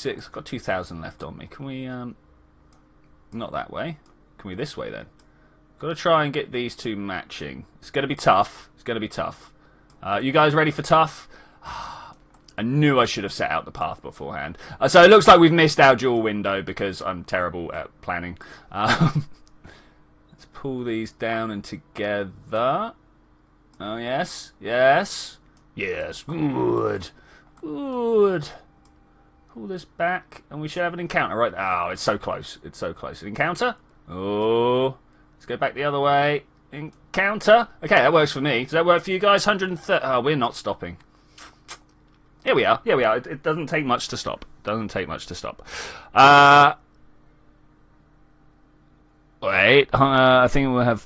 I've got 2,000 left on me. Can we, not that way. Can we this way then? Got to try and get these two matching. It's going to be tough. You guys ready for tough? I knew I should have set out the path beforehand. So it looks like we've missed our dual window because I'm terrible at planning. Let's pull these down and together. Oh, yes. Good. Pull this back and we should have an encounter, right? Oh, it's so close. An encounter? Oh, let's go back the other way. Encounter. Okay, that works for me. Does that work for you guys? 130. Oh, we're not stopping. Here we are. It doesn't take much to stop. Wait. I think we'll have...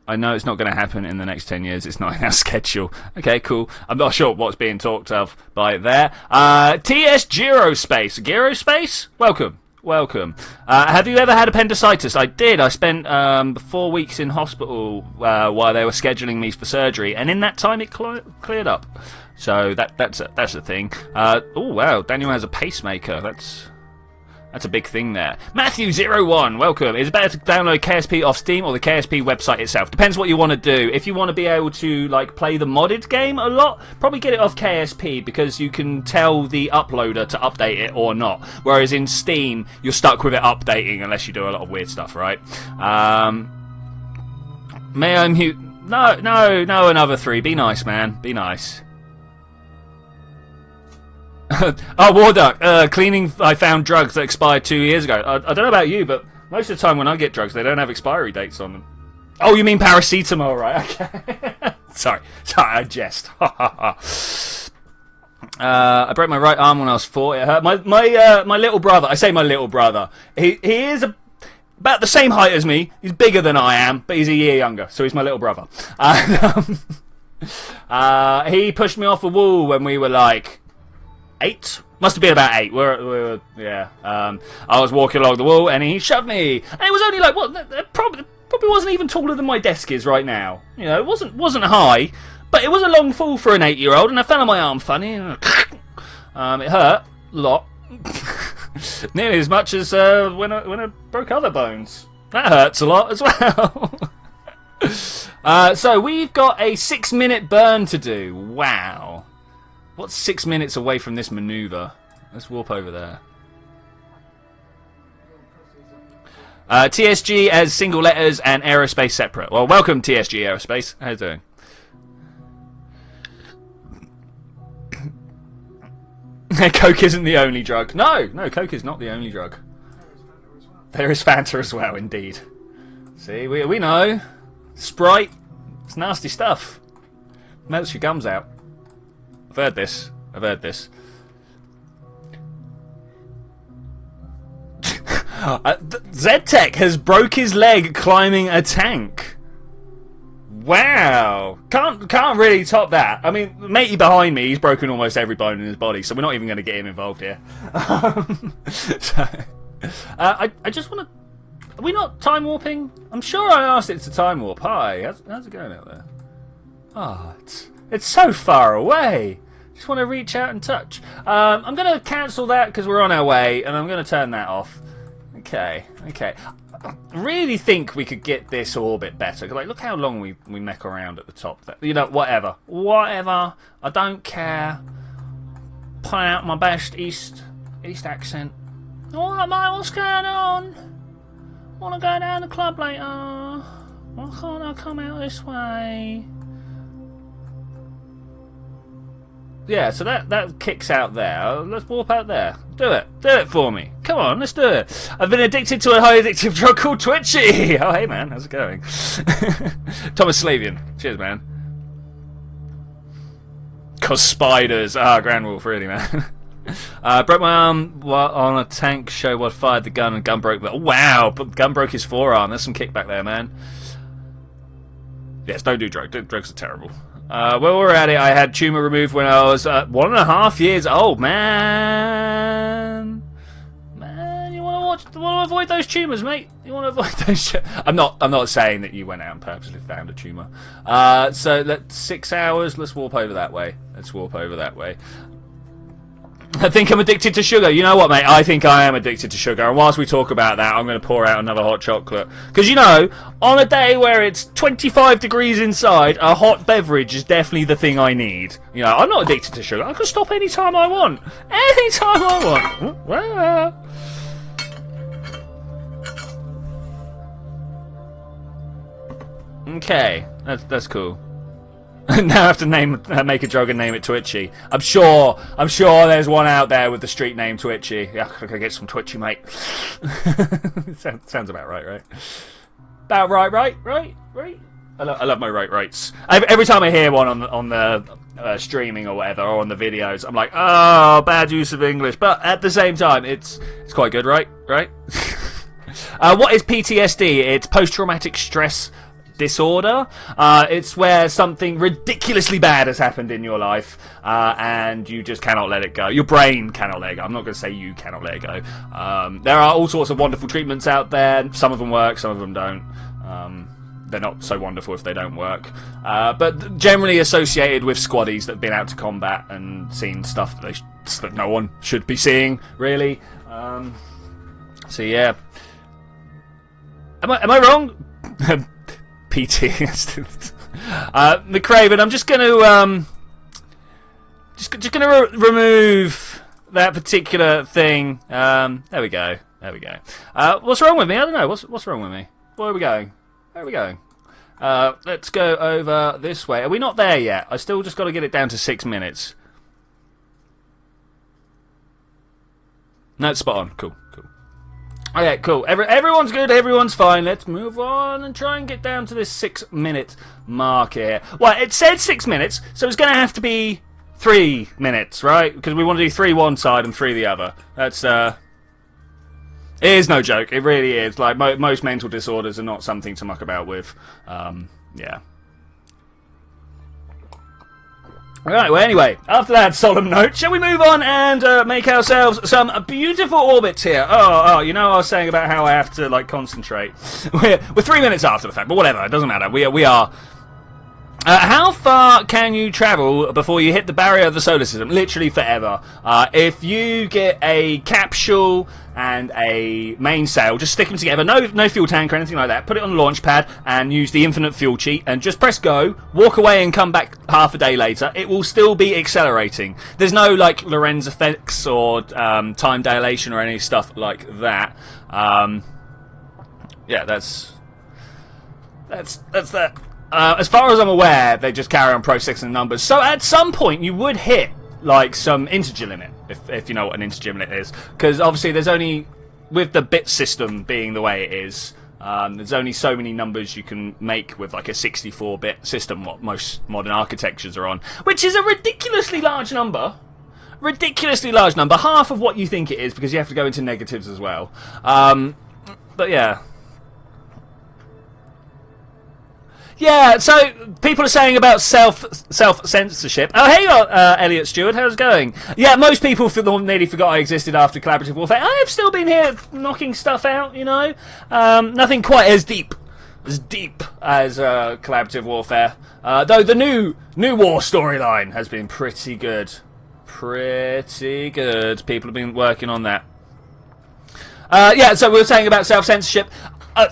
I know it's not going to happen in the next 10 years. It's not in our schedule. Okay, cool. I'm not sure what's being talked of by there. TS Gyrospace. Gyrospace? Welcome. Have you ever had appendicitis? I did. I spent 4 weeks in hospital while they were scheduling me for surgery, and in that time it cleared up. So that's a thing. Oh wow, Daniel has a pacemaker. That's a big thing there. Matthew01, welcome. Is it better to download KSP off Steam or the KSP website itself? Depends what you want to do. If you want to be able to like play the modded game a lot, probably get it off KSP because you can tell the uploader to update it or not. Whereas in Steam, you're stuck with it updating unless you do a lot of weird stuff, right? May I mute? No, another 3. Be nice, man. Be nice. Oh, Warduck, cleaning, I found drugs that expired 2 years ago. I don't know about you, but most of the time when I get drugs, they don't have expiry dates on them. Oh, you mean paracetamol, right? Okay. Sorry, I jest. I broke my right arm when I was 4. It hurt. My little brother, I say my little brother, he is about the same height as me. He's bigger than I am, but he's a year younger, so he's my little brother. He pushed me off a wall when we were like... 8? Must have been about 8. Yeah. I was walking along the wall and he shoved me. And it was only like probably wasn't even taller than my desk is right now. You know, it wasn't high, but it was a long fall for an 8-year-old, and I fell on my arm funny. It hurt a lot, nearly as much as when I broke other bones. That hurts a lot as well. So we've got a 6-minute burn to do. Wow. What's 6 minutes away from this maneuver? Let's warp over there. TSG as single letters and aerospace separate. Well, welcome TSG Aerospace. How you doing? Coke isn't the only drug. No, Coke is not the only drug. There is Fanta as well, indeed. See, we know. Sprite, it's nasty stuff. Melts your gums out. I've heard this. ZTech has broke his leg climbing a tank. Wow. Can't really top that. I mean, matey behind me, he's broken almost every bone in his body, so we're not even going to get him involved here. I just want to... Are we not time warping? I'm sure I asked it to time warp. Hi, how's it going out there? Oh, it's so far away. Just want to reach out and touch. I'm going to cancel that because we're on our way, and I'm going to turn that off. Okay. I really think we could get this orbit better. Like, look how long we mech around at the top there. You know, whatever. I don't care. Pulling out my best East accent. Alright, mate, what's going on? Want to go down the club later? Why can't I come out this way? Yeah, so that kicks out there. Let's warp out there. Do it for me. Come on, let's do it. I've been addicted to a highly addictive drug called Twitchy. Oh, hey man, how's it going? Thomas Slavian, cheers man. Cause spiders. Grand Wolf, really man. Broke my arm on a tank show what fired the gun and gun broke. Wow, but gun broke his forearm. There's some kickback there, man. Yes, don't do drugs. Drugs are terrible. While we're at it, I had tumour removed when I was 1.5 years old. Man, you want to avoid those tumours, mate. You want to avoid those. I'm not saying that you went out and purposely found a tumour. So that's 6 hours. Let's warp over that way. I think I'm addicted to sugar. You know what, mate? I think I am addicted to sugar. And whilst we talk about that, I'm going to pour out another hot chocolate. Because, you know, on a day where it's 25 degrees inside, a hot beverage is definitely the thing I need. You know, I'm not addicted to sugar. I can stop any time I want. Anytime I want. Okay, that's cool. Now I have to make a drug and name it Twitchy. I'm sure there's one out there with the street name Twitchy. Yeah, I gotta get some Twitchy, mate. Sounds about right? About right? I love my rights. Every time I hear one on the streaming or whatever, or on the videos, I'm like, oh, bad use of English. But at the same time, it's quite good, right? What is PTSD? It's post-traumatic stress disorder. It's where something ridiculously bad has happened in your life, and you just cannot let it go. Your brain cannot let it go. I'm not going to say you cannot let it go. There are all sorts of wonderful treatments out there. Some of them work, some of them don't. They're not so wonderful if they don't work. But generally associated with squaddies that have been out to combat and seen stuff that no one should be seeing, really. So yeah. Am I wrong? PT. McCraven, I'm just going to remove that particular thing. There we go. What's wrong with me? I don't know. What's wrong with me? Where are we going? Let's go over this way. Are we not there yet? I still just got to get it down to 6 minutes. No, it's spot on. Cool. Okay, cool. Everyone's good. Everyone's fine. Let's move on and try and get down to this 6 minute mark here. Well, it said 6 minutes, so it's going to have to be 3 minutes, right? Because we want to do 3 one side and 3 the other. That's it is no joke. It really is. Like most mental disorders are not something to muck about with. Yeah. Alright, well anyway, after that solemn note, shall we move on and make ourselves some beautiful orbits here? Oh, you know I was saying about how I have to, like, concentrate. We're 3 minutes after the fact, but whatever, it doesn't matter. We are... how far can you travel before you hit the barrier of the solar system? Literally forever. If you get a capsule and a mainsail, just stick them together, no fuel tank or anything like that, put it on the launch pad and use the infinite fuel cheat and just press go, walk away and come back half a day later, it will still be accelerating. There's no like Lorentz effects or time dilation or any stuff like that. yeah, that's that. As far as I'm aware, they just carry on processing numbers. So at some point, you would hit like some integer limit, if you know what an integer limit is, because obviously there's only, with the bit system being the way it is, there's only so many numbers you can make with like a 64-bit system, what most modern architectures are on, which is a ridiculously large number. Ridiculously large number, half of what you think it is, because you have to go into negatives as well. But yeah. Yeah, so people are saying about self-censorship. Oh, hey, Elliot Stewart, how's it going? Yeah, most people nearly forgot I existed after collaborative warfare. I've still been here knocking stuff out, you know. Nothing quite as deep as collaborative warfare. Though the new war storyline has been pretty good. Pretty good. People have been working on that. Yeah, so we were saying about self-censorship.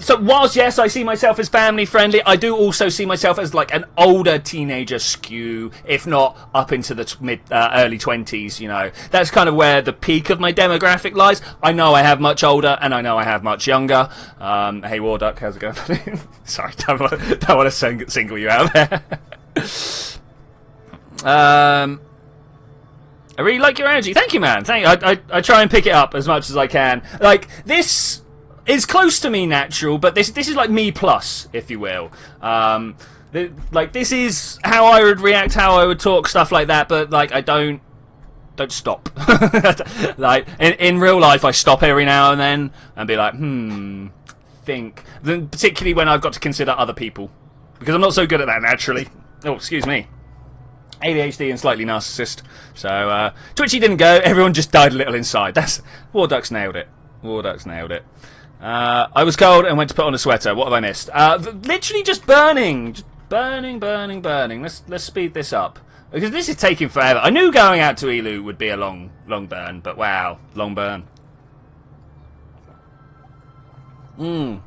So whilst, yes, I see myself as family-friendly, I do also see myself as like an older teenager skew, if not up into the early 20s, you know. That's kind of where the peak of my demographic lies. I know I have much older, and I know I have much younger. Hey, Warduck, how's it going? Sorry, don't want to single you out there. I really like your energy. Thank you, man. Thank you. I try and pick it up as much as I can. Like, this is close to me natural, but this is like me plus, if you will. Like, this is how I would react, how I would talk, stuff like that, but like I don't stop. Like in real life, I stop every now and then and be like, think. Then particularly when I've got to consider other people, because I'm not so good at that naturally. Oh, excuse me. ADHD and slightly narcissist. So Twitchy didn't go. Everyone just died a little inside. Warduck's nailed it. Warduck's nailed it. I was cold and went to put on a sweater. What have I missed? Literally just burning. Just burning. Let's speed this up, because this is taking forever. I knew going out to Eeloo would be a long burn, but wow, long burn. I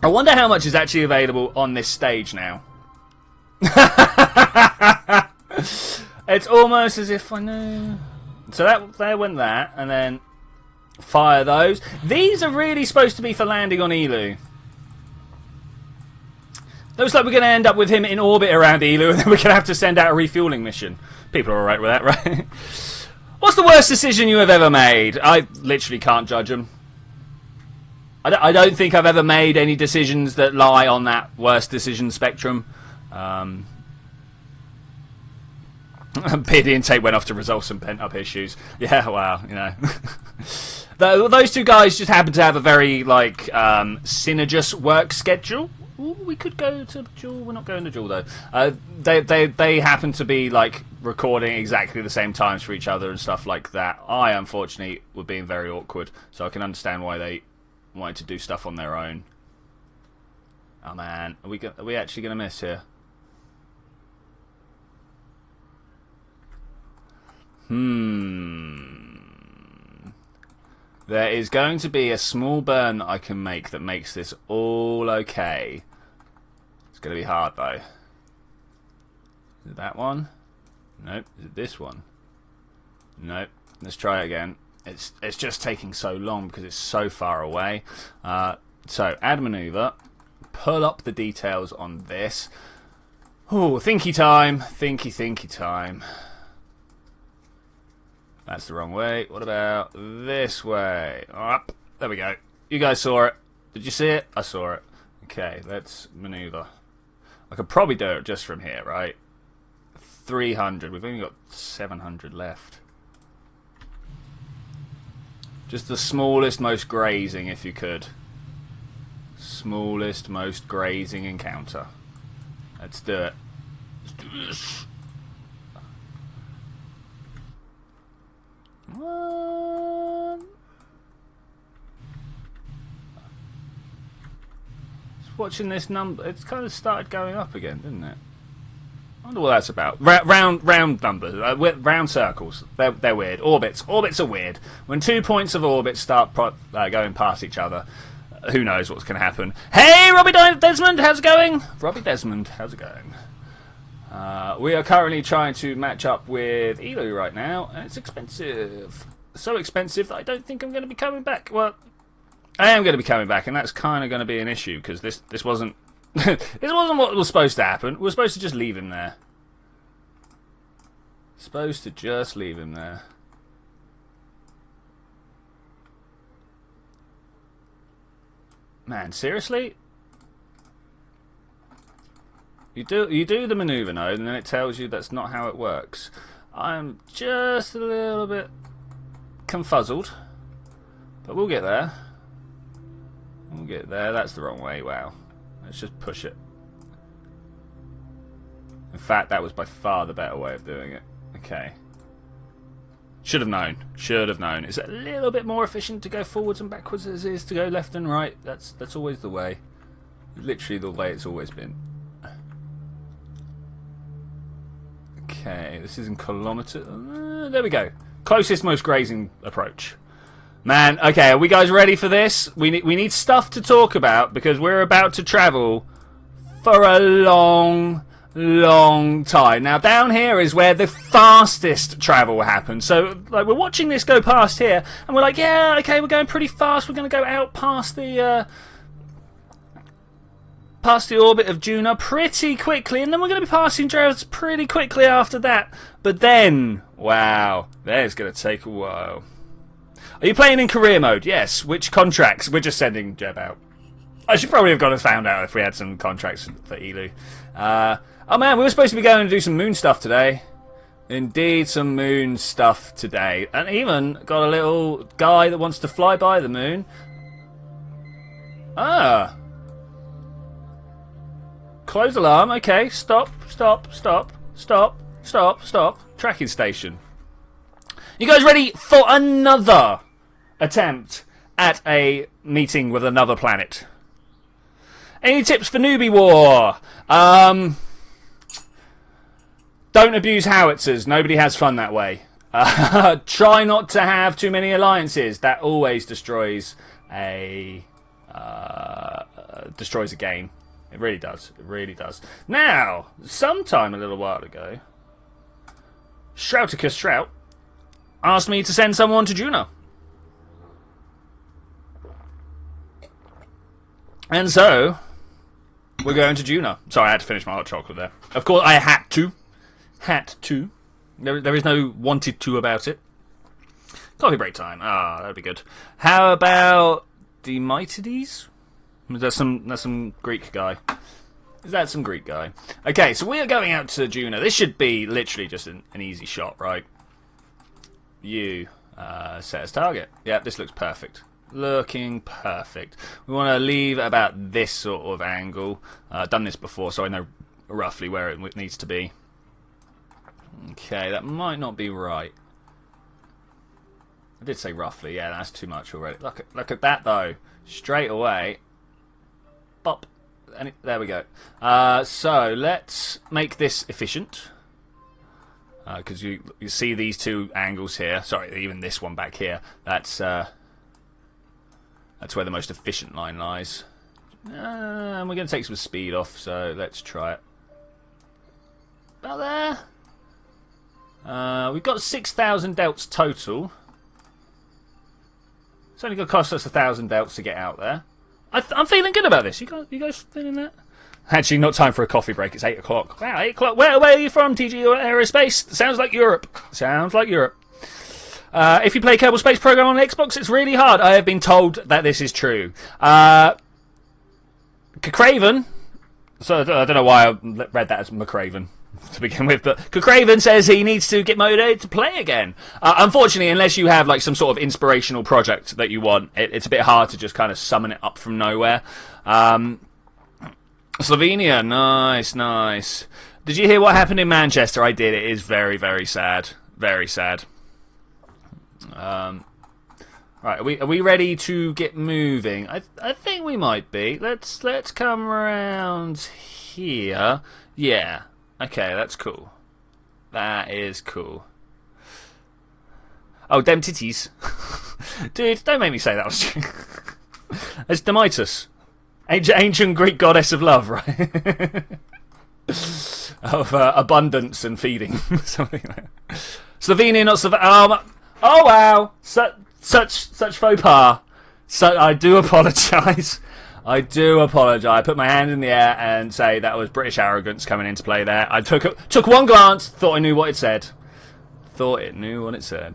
wonder how much is actually available on this stage now. It's almost as if I know. So there went that, and then fire those. These are really supposed to be for landing on Eeloo. Looks like we're going to end up with him in orbit around Eeloo, and then we're going to have to send out a refueling mission. People are alright with that, right? What's the worst decision you have ever made? I literally can't judge them. I don't think I've ever made any decisions that lie on that worst decision spectrum. PD and Tate went off to resolve some pent-up issues. Yeah, wow, you know. Those two guys just happen to have a very, like, synergous work schedule. Ooh, we could go to Jewel. We're not going to Jewel, though. They happen to be, like, recording exactly the same times for each other and stuff like that. I, unfortunately, were being very awkward, so I can understand why they wanted to do stuff on their own. Oh, man. Are we actually going to miss here? There is going to be a small burn that I can make that makes this all okay. It's going to be hard, though. Is it that one? Nope. Is it this one? Nope. Let's try it again. It's just taking so long because it's so far away. So, add maneuver. Pull up the details on this. Oh, thinky time. Thinky time. That's the wrong way. What about this way? Up. There we go. You guys saw it. Did you see it? I saw it. Okay, let's maneuver. I could probably do it just from here, right? 300. We've only got 700 left. Just the smallest, most grazing, if you could. Smallest, most grazing encounter. Let's do it. Let's do this. Just watching this number, it's kind of started going up again, didn't it? I wonder what that's about. Round numbers, round circles. They're weird. Orbits are weird. When 2 points of orbit start going past each other, who knows what's going to happen? Hey, Robbie Desmond, how's it going? Robbie Desmond, how's it going? We are currently trying to match up with Eeloo right now, and it's expensive. So expensive that I don't think I'm going to be coming back. Well, I am going to be coming back, and that's kind of going to be an issue, because this wasn't this wasn't what was supposed to happen. We were supposed to just leave him there. Supposed to just leave him there. Man, seriously? You do the maneuver node, and then it tells you that's not how it works. I'm just a little bit confuzzled, but we'll get there. We'll get there. That's the wrong way. Wow. Let's just push it. In fact, that was by far the better way of doing it. Okay. Should have known. Should have known. It's a little bit more efficient to go forwards and backwards as it is to go left and right. That's always the way. Literally the way it's always been. Okay, this is in kilometres. There we go. Closest, most grazing approach. Man, okay, are we guys ready for this? We need stuff to talk about because we're about to travel for a long time. Now, down here is where the fastest travel happens. So, like, we're watching this go past here, and we're like, yeah, okay, we're going pretty fast. We're going to go out past the orbit of Juno pretty quickly, and then we're going to be passing Droughts pretty quickly after that. But then, wow, that's going to take a while. Are you playing in career mode? Yes. Which contracts? We're just sending Jeb out. I should probably have got us found out if we had some contracts for Eeloo. Oh man, we were supposed to be going to do some moon stuff today. Indeed, some moon stuff today. And even got a little guy that wants to fly by the moon. Ah. Close alarm. Okay, stop. Tracking station. You guys ready for another attempt at a meeting with another planet? Any tips for newbie war? Don't abuse howitzers. Nobody has fun that way. Try not to have too many alliances. That always destroys a game. It really does. It really does. Now, sometime a little while ago, Shrouticus Shrout asked me to send someone to Juno. And so, we're going to Juno. Sorry, I had to finish my hot chocolate there. Of course, I had to. There is no wanted to about it. Coffee break time. Ah, that'd be good. How about Demitides? That's some Greek guy. Is that some Greek guy? Okay, so we are going out to Juno. This should be literally just an easy shot, right? You set as target. Yeah, this looks perfect. Looking perfect. We want to leave about this sort of angle. I've done this before, so I know roughly where it needs to be. Okay, that might not be right. I did say roughly. Yeah, that's too much already. Look at that though. Straight away. Bop. And there we go. So let's make this efficient. Because you see these two angles here. Sorry, even this one back here. That's where the most efficient line lies. And we're going to take some speed off, so let's try it. About there. We've got 6,000 delts total. It's only going to cost us 1,000 delts to get out there. I'm feeling good about this. You guys feeling that? Actually, not time for a coffee break. It's 8 o'clock. Wow, 8 o'clock. Where are you from, TG Aerospace? Sounds like Europe. Sounds like Europe. If you play Kerbal Space Program on Xbox, it's really hard. I have been told that this is true. Craven. So I don't know why I read that as McCraven to begin with, but Craven says he needs to get motivated to play again. Unfortunately, unless you have like some sort of inspirational project that you want, it's a bit hard to just kind of summon it up from nowhere. Slovenia, nice. Did you hear what happened in Manchester? I did. It is very, very sad. Very sad. Right, are we ready to get moving? I think we might be. Let's come around here. Yeah. Okay, that's cool. That is cool. Oh, dem titties. Dude, don't make me say that was true. It's Demetus. Ancient Greek goddess of love, right? Of abundance and feeding. Something like that. Slovenia, not Slovenia. Oh wow! Such faux pas. So I do apologise. I do apologise. I put my hand in the air and say that was British arrogance coming into play there. I took one glance, thought I knew what it said. Thought it knew what it said.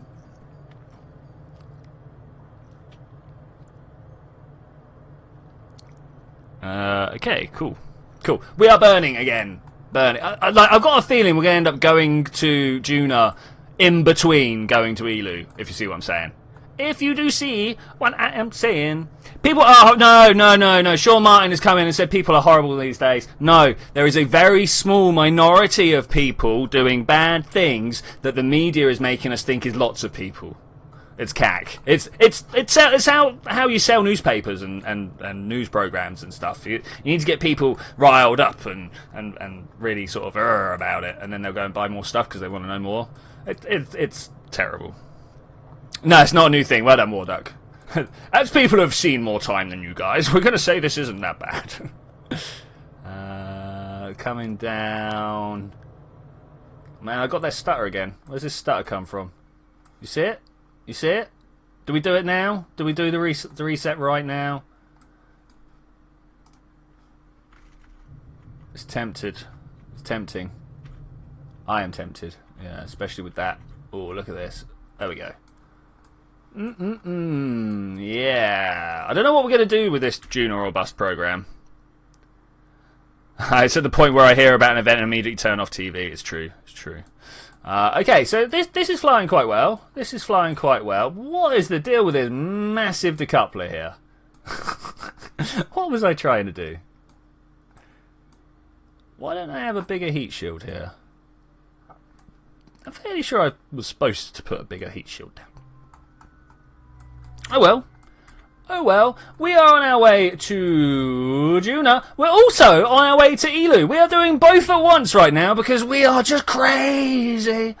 Okay, cool. Cool. We are burning again. Burning. I've got a feeling we're going to end up going to Juna in between going to Eeloo, if you see what I'm saying. If you do see what I am saying. People are... No. Sean Martin has come in and said people are horrible these days. No, there is a very small minority of people doing bad things that the media is making us think is lots of people. It's cack. It's how you sell newspapers and news programs and stuff. You need to get people riled up and really sort of about it, and then they'll go and buy more stuff because they want to know more. It's terrible. No, it's not a new thing. Well done, Warduck. As people have seen more time than you guys, we're going to say this isn't that bad. Coming down. Man, I got that stutter again. Where's this stutter come from? You see it? You see it? Do we do it now? Do we do the reset right now? It's tempted. It's tempting. I am tempted. Yeah, especially with that. Oh, look at this. There we go. Yeah. I don't know what we're going to do with this June or Bust program. It's at the point where I hear about an event and immediately turn off TV. It's true. It's true. Okay, so this is flying quite well. This is flying quite well. What is the deal with this massive decoupler here? What was I trying to do? Why don't I have a bigger heat shield here? I'm fairly sure I was supposed to put a bigger heat shield down. Oh well. Oh well. We are on our way to Juna. We're also on our way to Eeloo. We are doing both at once right now because we are just crazy.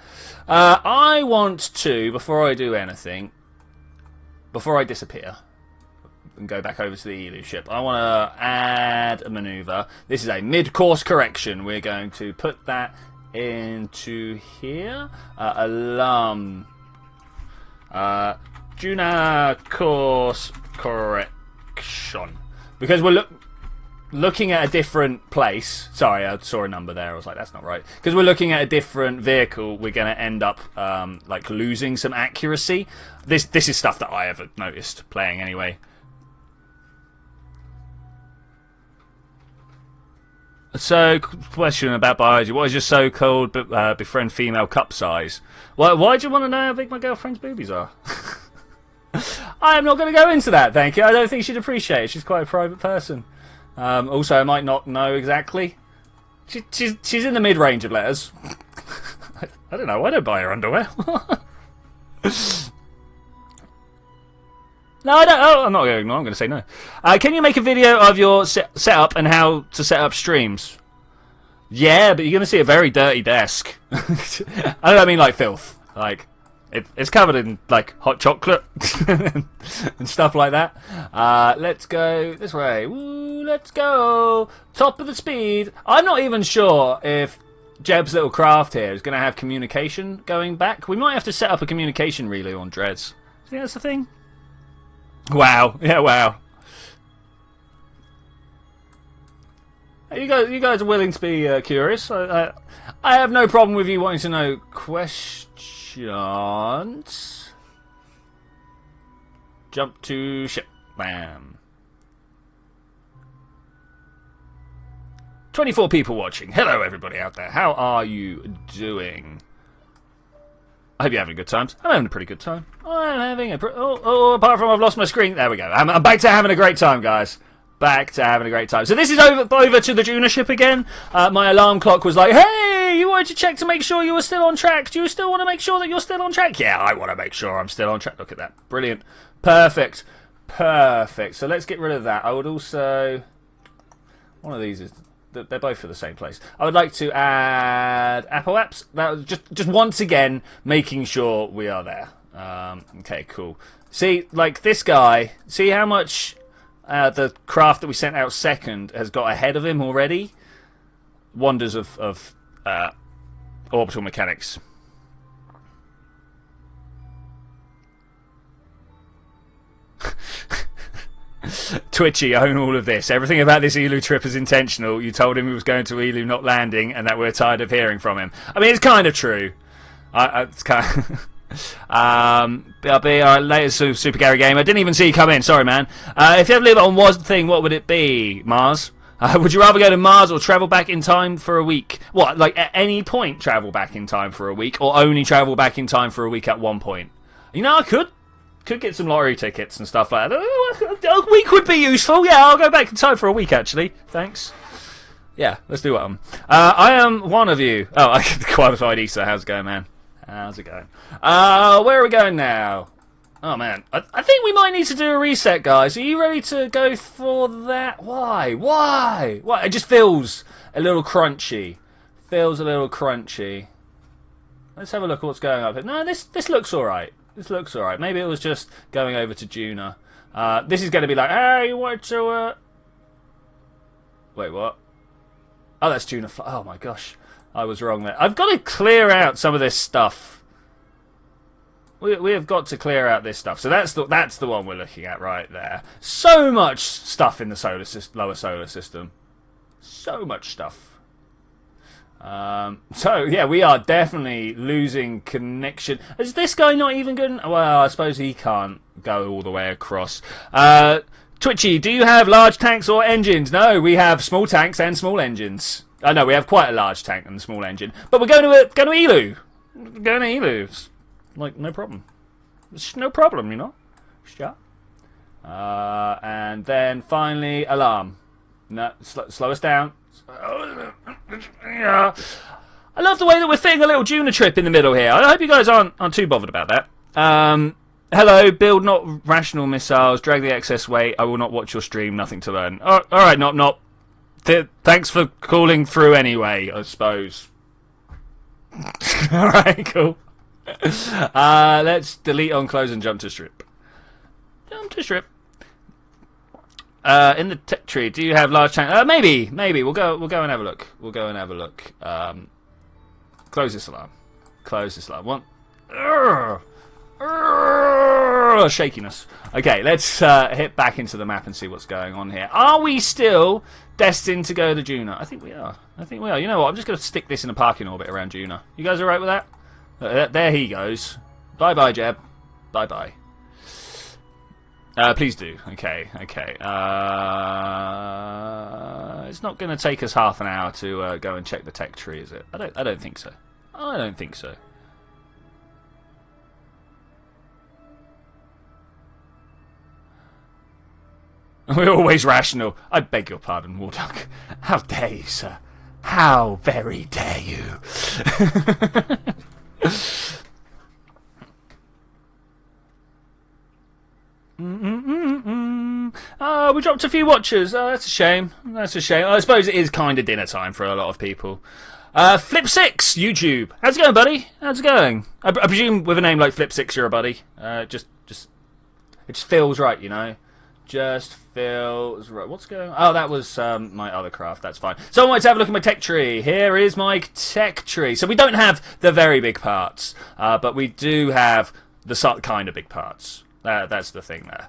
I want to, before I do anything, before I disappear and go back over to the Eeloo ship, I want to add a maneuver. This is a mid-course correction. We're going to put that into here. Alarm. Juna course correction. Because we're looking at a different place. Sorry, I saw a number there. I was like, that's not right. Because we're looking at a different vehicle, we're going to end up like losing some accuracy. This is stuff that I haven't noticed playing anyway. So, question about biology. What is your so-called befriend female cup size? Why do you want to know how big my girlfriend's boobies are? I am not going to go into that, thank you. I don't think she'd appreciate it. She's quite a private person. Also, I might not know exactly. She's in the mid-range of letters. I don't know. I don't buy her underwear. No, I don't. Oh, I'm not going to ignore. I'm going to say no. Can you make a video of your setup and how to set up streams? Yeah, but you're going to see a very dirty desk. I don't mean like filth. Like it's covered in like hot chocolate and stuff like that. Let's go this way. Woo, let's go. Top of the speed. I'm not even sure if Jeb's little craft here is going to have communication going back. We might have to set up a communication relay on Dreads. Do you think that's the thing? Wow. Yeah, wow. You guys are willing to be curious. I have no problem with you wanting to know questions. Jump to ship. Bam. 24 people watching. Hello, everybody out there. How are you doing? I hope you're having a good time. I'm having a pretty good time. I'm having a apart from I've lost my screen. There we go. I'm back to having a great time, guys. Back to having a great time. So this is over to the Juna ship again. My alarm clock was like, hey, you wanted to check to make sure you were still on track. Do you still want to make sure that you're still on track? Yeah, I want to make sure I'm still on track. Look at that. Brilliant. Perfect. Perfect. So let's get rid of that. I would also... One of these is... They're both for the same place. I would like to add Apple apps. That was just once again making sure we are there. Okay, cool. See, like this guy. See how much the craft that we sent out second has got ahead of him already. Wonders of orbital mechanics. Twitchy, own all of this. Everything about this Eeloo trip is intentional. You told him he was going to Eeloo, not landing, and that we're tired of hearing from him. I mean, it's kind of true. It's kind of... BRB, alright, later, Super Gary Gamer. Didn't even see you come in, sorry, man. If you had to leave it on one thing, what would it be? Mars? Would you rather go to Mars or travel back in time for a week? What, like at any point travel back in time for a week, or only travel back in time for a week at one point? You know, I could get some lottery tickets and stuff like that. A week would be useful. Yeah, I'll go back in time for a week, actually. Thanks. Yeah, let's do it. I am one of you. Oh, I qualified Issa. How's it going, man? How's it going? Where are we going now? Oh, man. I think we might need to do a reset, guys. Are you ready to go for that? Why? Why? It just feels a little crunchy. Feels a little crunchy. Let's have a look at what's going on here. No, this looks alright. This looks alright. Maybe it was just going over to Juna. This is going to be like, hey, you want to... Wait, what? Oh, that's Juna. Oh, my gosh. I was wrong there. I've got to clear out some of this stuff. We have got to clear out this stuff. So that's the one we're looking at right there. So much stuff in the lower solar system. So much stuff. So yeah, we are definitely losing connection. Is this guy not even good? Well, I suppose he can't go all the way across. Twitchy, do you have large tanks or engines? No, we have small tanks and small engines. No, we have quite a large tank and a small engine. But we're going to Eeloo. We're going to Eeloo. It's like, no problem. It's no problem, you know? Sure. And then finally, alarm. No, slow us down. Yeah. I love the way that we're fitting a little Juna trip in the middle here. I hope you guys aren't too bothered about that. Hello, build not rational missiles, drag the excess weight. I will not watch your stream, nothing to learn. Alright, Nop. Thanks for calling through anyway, I suppose. Alright, cool. Let's delete on close and jump to strip. Jump to strip. In the tech tree, do you have large tank? Maybe. We'll go and have a look. Close this alarm. One. Shakiness. Okay, let's hit back into the map and see what's going on here. Are we still destined to go to Juna? I think we are. You know what? I'm just going to stick this in a parking orbit around Juna. You guys alright with that? There he goes. Bye-bye, Jeb. Bye-bye. Please do. Okay. It's not going to take us half an hour to go and check the tech tree, is it? I don't think so. I don't think so. We're always rational. I beg your pardon, Wardog. How dare you, sir? How very dare you? We dropped a few watchers. That's a shame. I suppose it is kind of dinner time for a lot of people. Flip6, YouTube. How's it going, buddy? How's it going? I presume with a name like Flip6, you're a buddy. It just feels right, you know. Just feels right. What's going on? Oh, that was my other craft. That's fine. So I wanted to have a look at my tech tree. Here is my tech tree. So we don't have the very big parts, but we do have the kind of big parts. That's the thing there.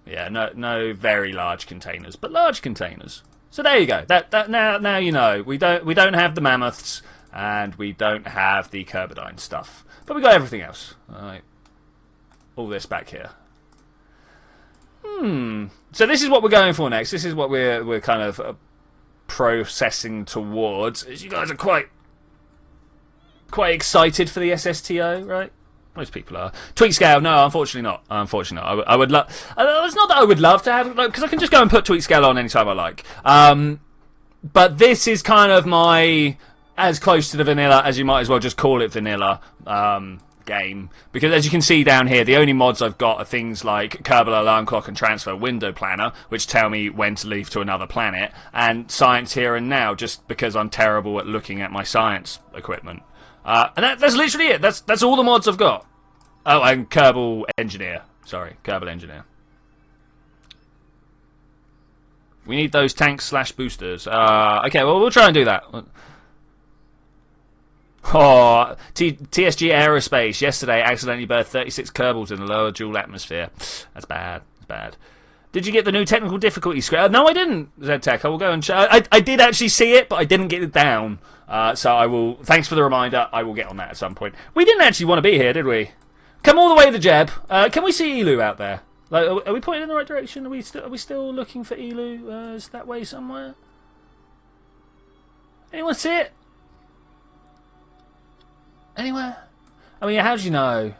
Yeah, no very large containers, but large containers. So there you go. Now you know. We don't have the mammoths, and we don't have the Kerbidine stuff, but we got everything else. All right. All this back here. So this is what we're going for next. This is what we're kind of processing towards. As you guys are quite excited for the SSTO, right? Most people are. Tweak scale? No, unfortunately not. I would love. It's not that I would love to have, because I can just go and put tweak scale on anytime I like. But this is kind of my as close to the vanilla as you might as well just call it vanilla. Game, because as you can see down here, the only mods I've got are things like Kerbal Alarm Clock and Transfer Window Planner, which tell me when to leave to another planet, and Science Here and Now, just because I'm terrible at looking at my science equipment. And that's literally it. That's all the mods I've got. Oh, and Kerbal Engineer. Sorry, Kerbal Engineer. We need those tanks / boosters. Okay, well, we'll try and do that. Oh, TSG Aerospace yesterday accidentally birthed 36 Kerbals in the lower dual atmosphere. That's bad. Did you get the new technical difficulty screen? No, I didn't, ZTech. I will go and check. I did actually see it, but I didn't get it down. So I will... Thanks for the reminder. I will get on that at some point. We didn't actually want to be here, did we? Come all the way to Jeb. Can we see Eeloo out there? Like, are we pointing in the right direction? Are we still looking for Eeloo? Is that way somewhere? Anyone see it? Anywhere? I mean, how do you know?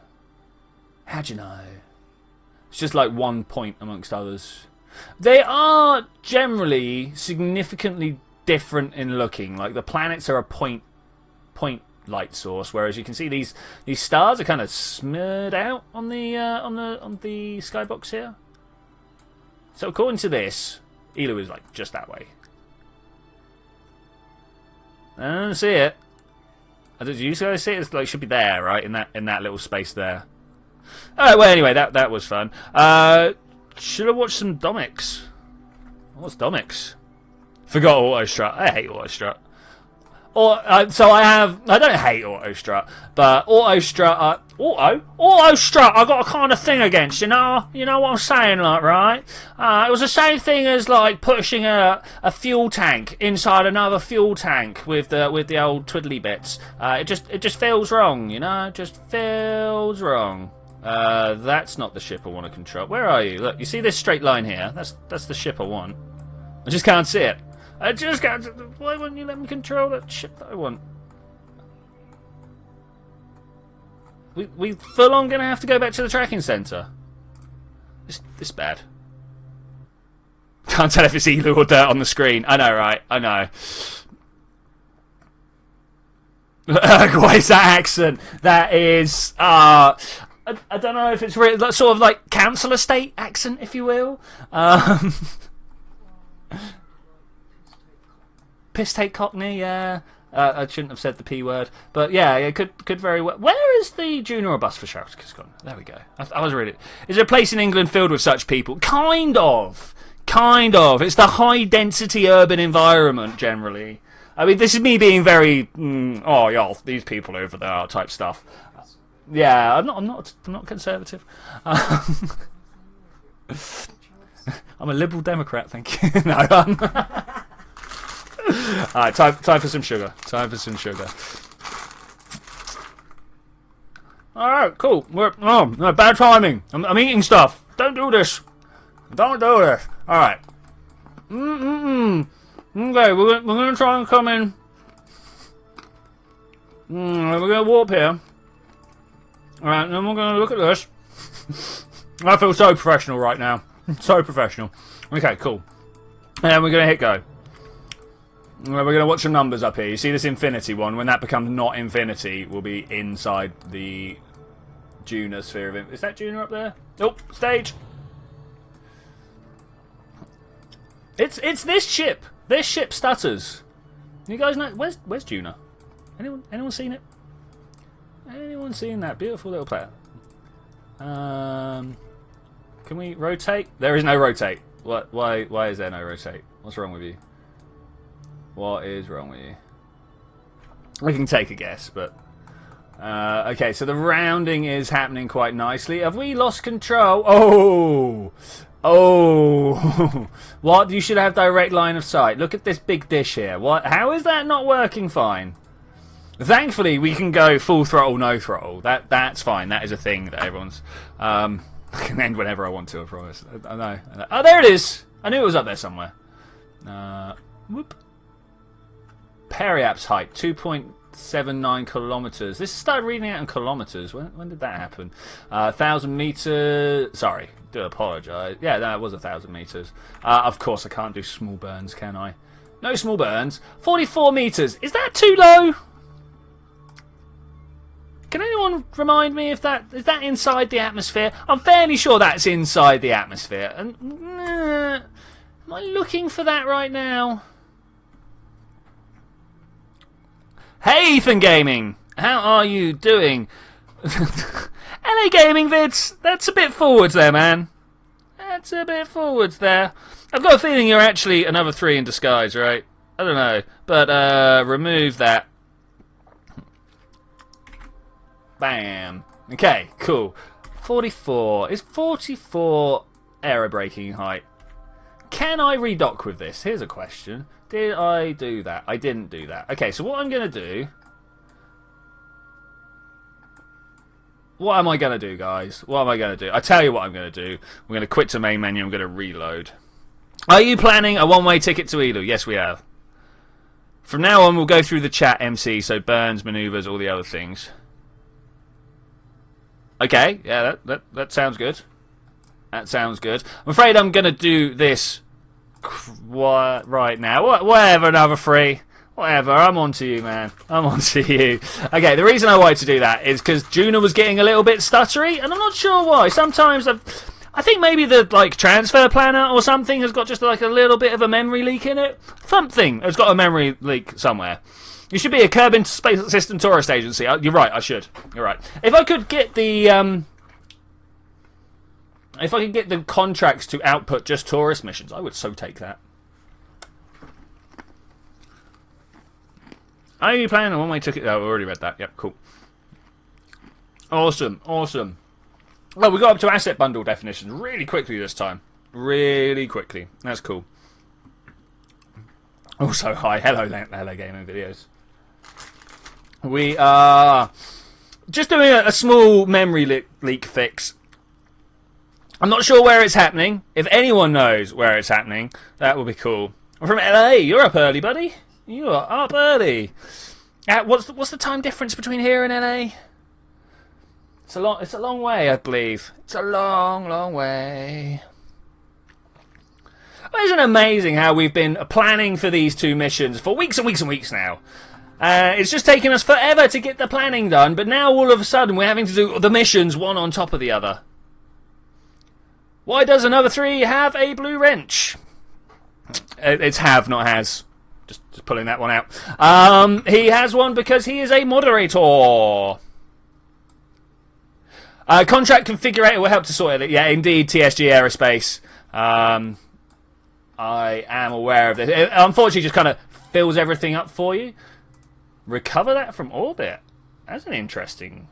How do you know? It's just like one point amongst others. They are generally significantly different in looking. Like the planets are a point light source, whereas you can see these stars are kind of smeared out on the skybox here. So according to this, Eeloo is like just that way. I don't see it. Do you guys see it? It's like it should be there, right? In that little space there. Alright, well anyway, that was fun. Should have watched some Domics. What's Domics? Forgot Autostrut. I hate Autostrut. So I don't hate Autostrut, but Autostrut, Autostrut, I got a kind of thing against, you know what I'm saying, like, right? It was the same thing as like pushing a fuel tank inside another fuel tank with the old twiddly bits. It just feels wrong, you know, it just feels wrong. That's not the ship I want to control. Where are you? Look, you see this straight line here? That's the ship I want. I just can't see it. I just can't. Why wouldn't you let me control that ship that I want? We full on gonna have to go back to the tracking centre. This bad. Can't tell if it's Eeloo or dirt on the screen. I know, right? I know. What is that accent? That is. I don't know if it's really, sort of like council estate accent, if you will. Piss take Cockney, yeah. I shouldn't have said the P word, but yeah, it could very well. Where is the junior bus for Shelter's gone? There we go. I was reading. Is there a place in England filled with such people? Kind of. It's the high density urban environment generally. I mean, this is me being very, oh yeah, these people over there type stuff. Yeah, I'm not conservative. I'm a liberal Democrat, thank you. No, alright, time for some sugar. Alright, cool. No, bad timing. I'm eating stuff. Don't do this. Alright. Okay, we're gonna try and come in. We're gonna warp here. Alright, then we're gonna look at this. I feel so professional right now. So professional. Okay, cool. And we're gonna hit go. We're going to watch some numbers up here. You see this infinity one? When that becomes not infinity, we'll be inside the Juna sphere of... Is that Juna up there? Nope. Stage. It's this ship. This ship stutters. You guys know... Where's Juna? Anyone seen it? Anyone seen that beautiful little planet? Can we rotate? There is no rotate. What? Why is there no rotate? What's wrong with you? What is wrong with you? We can take a guess, but... okay, so the rounding is happening quite nicely. Have we lost control? Oh! What? You should have direct line of sight. Look at this big dish here. What? How is that not working fine? Thankfully, we can go full throttle, no throttle. That's fine. That is a thing that everyone's... I can end whenever I want to, I promise. I know. Oh, there it is! I knew it was up there somewhere. Whoop. Periapse height, 2.79 kilometers. This started reading out in kilometers. When did that happen? 1,000 meters. Sorry, do apologise. Yeah, that was 1,000 meters. Of course, I can't do small burns, can I? No small burns. 44 meters. Is that too low? Can anyone remind me if is that inside the atmosphere? I'm fairly sure that's inside the atmosphere. And am I looking for that right now? Hey, Ethan Gaming! How are you doing? LA Gaming Vids! That's a bit forwards there, man. That's a bit forwards there. I've got a feeling you're actually another 3 in disguise, right? I don't know. But, remove that. Bam. Okay, cool. 44. Is 44 aerobraking height. Can I redock with this? Here's a question. Did I do that? I didn't do that. Okay, so what I'm going to do... What am I going to do, guys? What am I going to do? I tell you what I'm going to do. I'm going to quit to main menu. I'm going to reload. Are you planning a one-way ticket to Eeloo? Yes, we are. From now on, we'll go through the chat MC, so burns, maneuvers, all the other things. Okay, yeah, that sounds good. That sounds good. I'm afraid I'm going to do this right now. Whatever, another free. Whatever, I'm on to you, man. I'm on to you. Okay, the reason I wanted to do that is because Juna was getting a little bit stuttery, and I'm not sure why. Sometimes I think maybe the transfer planner or something has got just a little bit of a memory leak in it. Something has got a memory leak somewhere. You should be a Kerbal Space System tourist agency. You're right, I should. You're right. If I could get the contracts to output just tourist missions, I would so take that. Are you planning on one-way ticket? Oh, I already read that. Yep, cool. Awesome, awesome. Well, we got up to asset bundle definitions really quickly this time. Really quickly. That's cool. Also, hi. Hello gaming videos. We are just doing a small memory leak fix. I'm not sure where it's happening. If anyone knows where it's happening, that would be cool. I'm from LA. You're up early, buddy. You are up early. What's the time difference between here and LA? It's a long way, I believe. It's a long, long way. Well, isn't it amazing how we've been planning for these two missions for weeks and weeks and weeks now? It's just taken us forever to get the planning done, but now all of a sudden we're having to do the missions one on top of the other. Why does another 3 have a blue wrench? It's have, not has. Just pulling that one out. He has one because he is a moderator. Contract configurator will help to sort it. Yeah, indeed, TSG Aerospace. I am aware of this. It unfortunately just kind of fills everything up for you. Recover that from orbit. That's an interesting...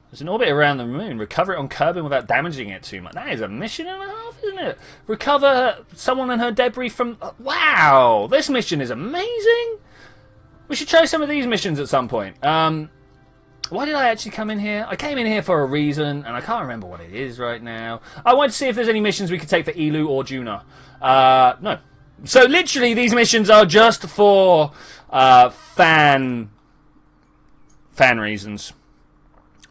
There's an orbit around the moon. Recover it on Kerbal without damaging it too much. That is a mission and a half, isn't it? Recover someone and her debris from... Wow! This mission is amazing! We should try some of these missions at some point. Why did I actually come in here? I came in here for a reason, and I can't remember what it is right now. I wanted to see if there's any missions we could take for Eeloo or Juna. No. So literally, these missions are just for fan reasons.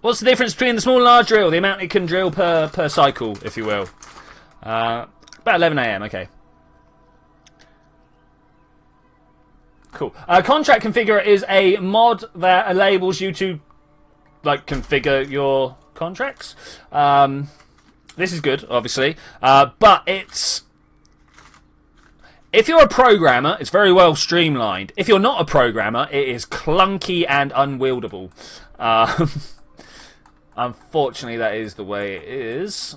What's the difference between the small and large drill? The amount it can drill per cycle, if you will. About 11 AM, okay. Cool. Contract Configurer is a mod that enables you to configure your contracts. This is good, obviously. But it's... If you're a programmer, it's very well streamlined. If you're not a programmer, it is clunky and unwieldable. Unfortunately, that is the way it is.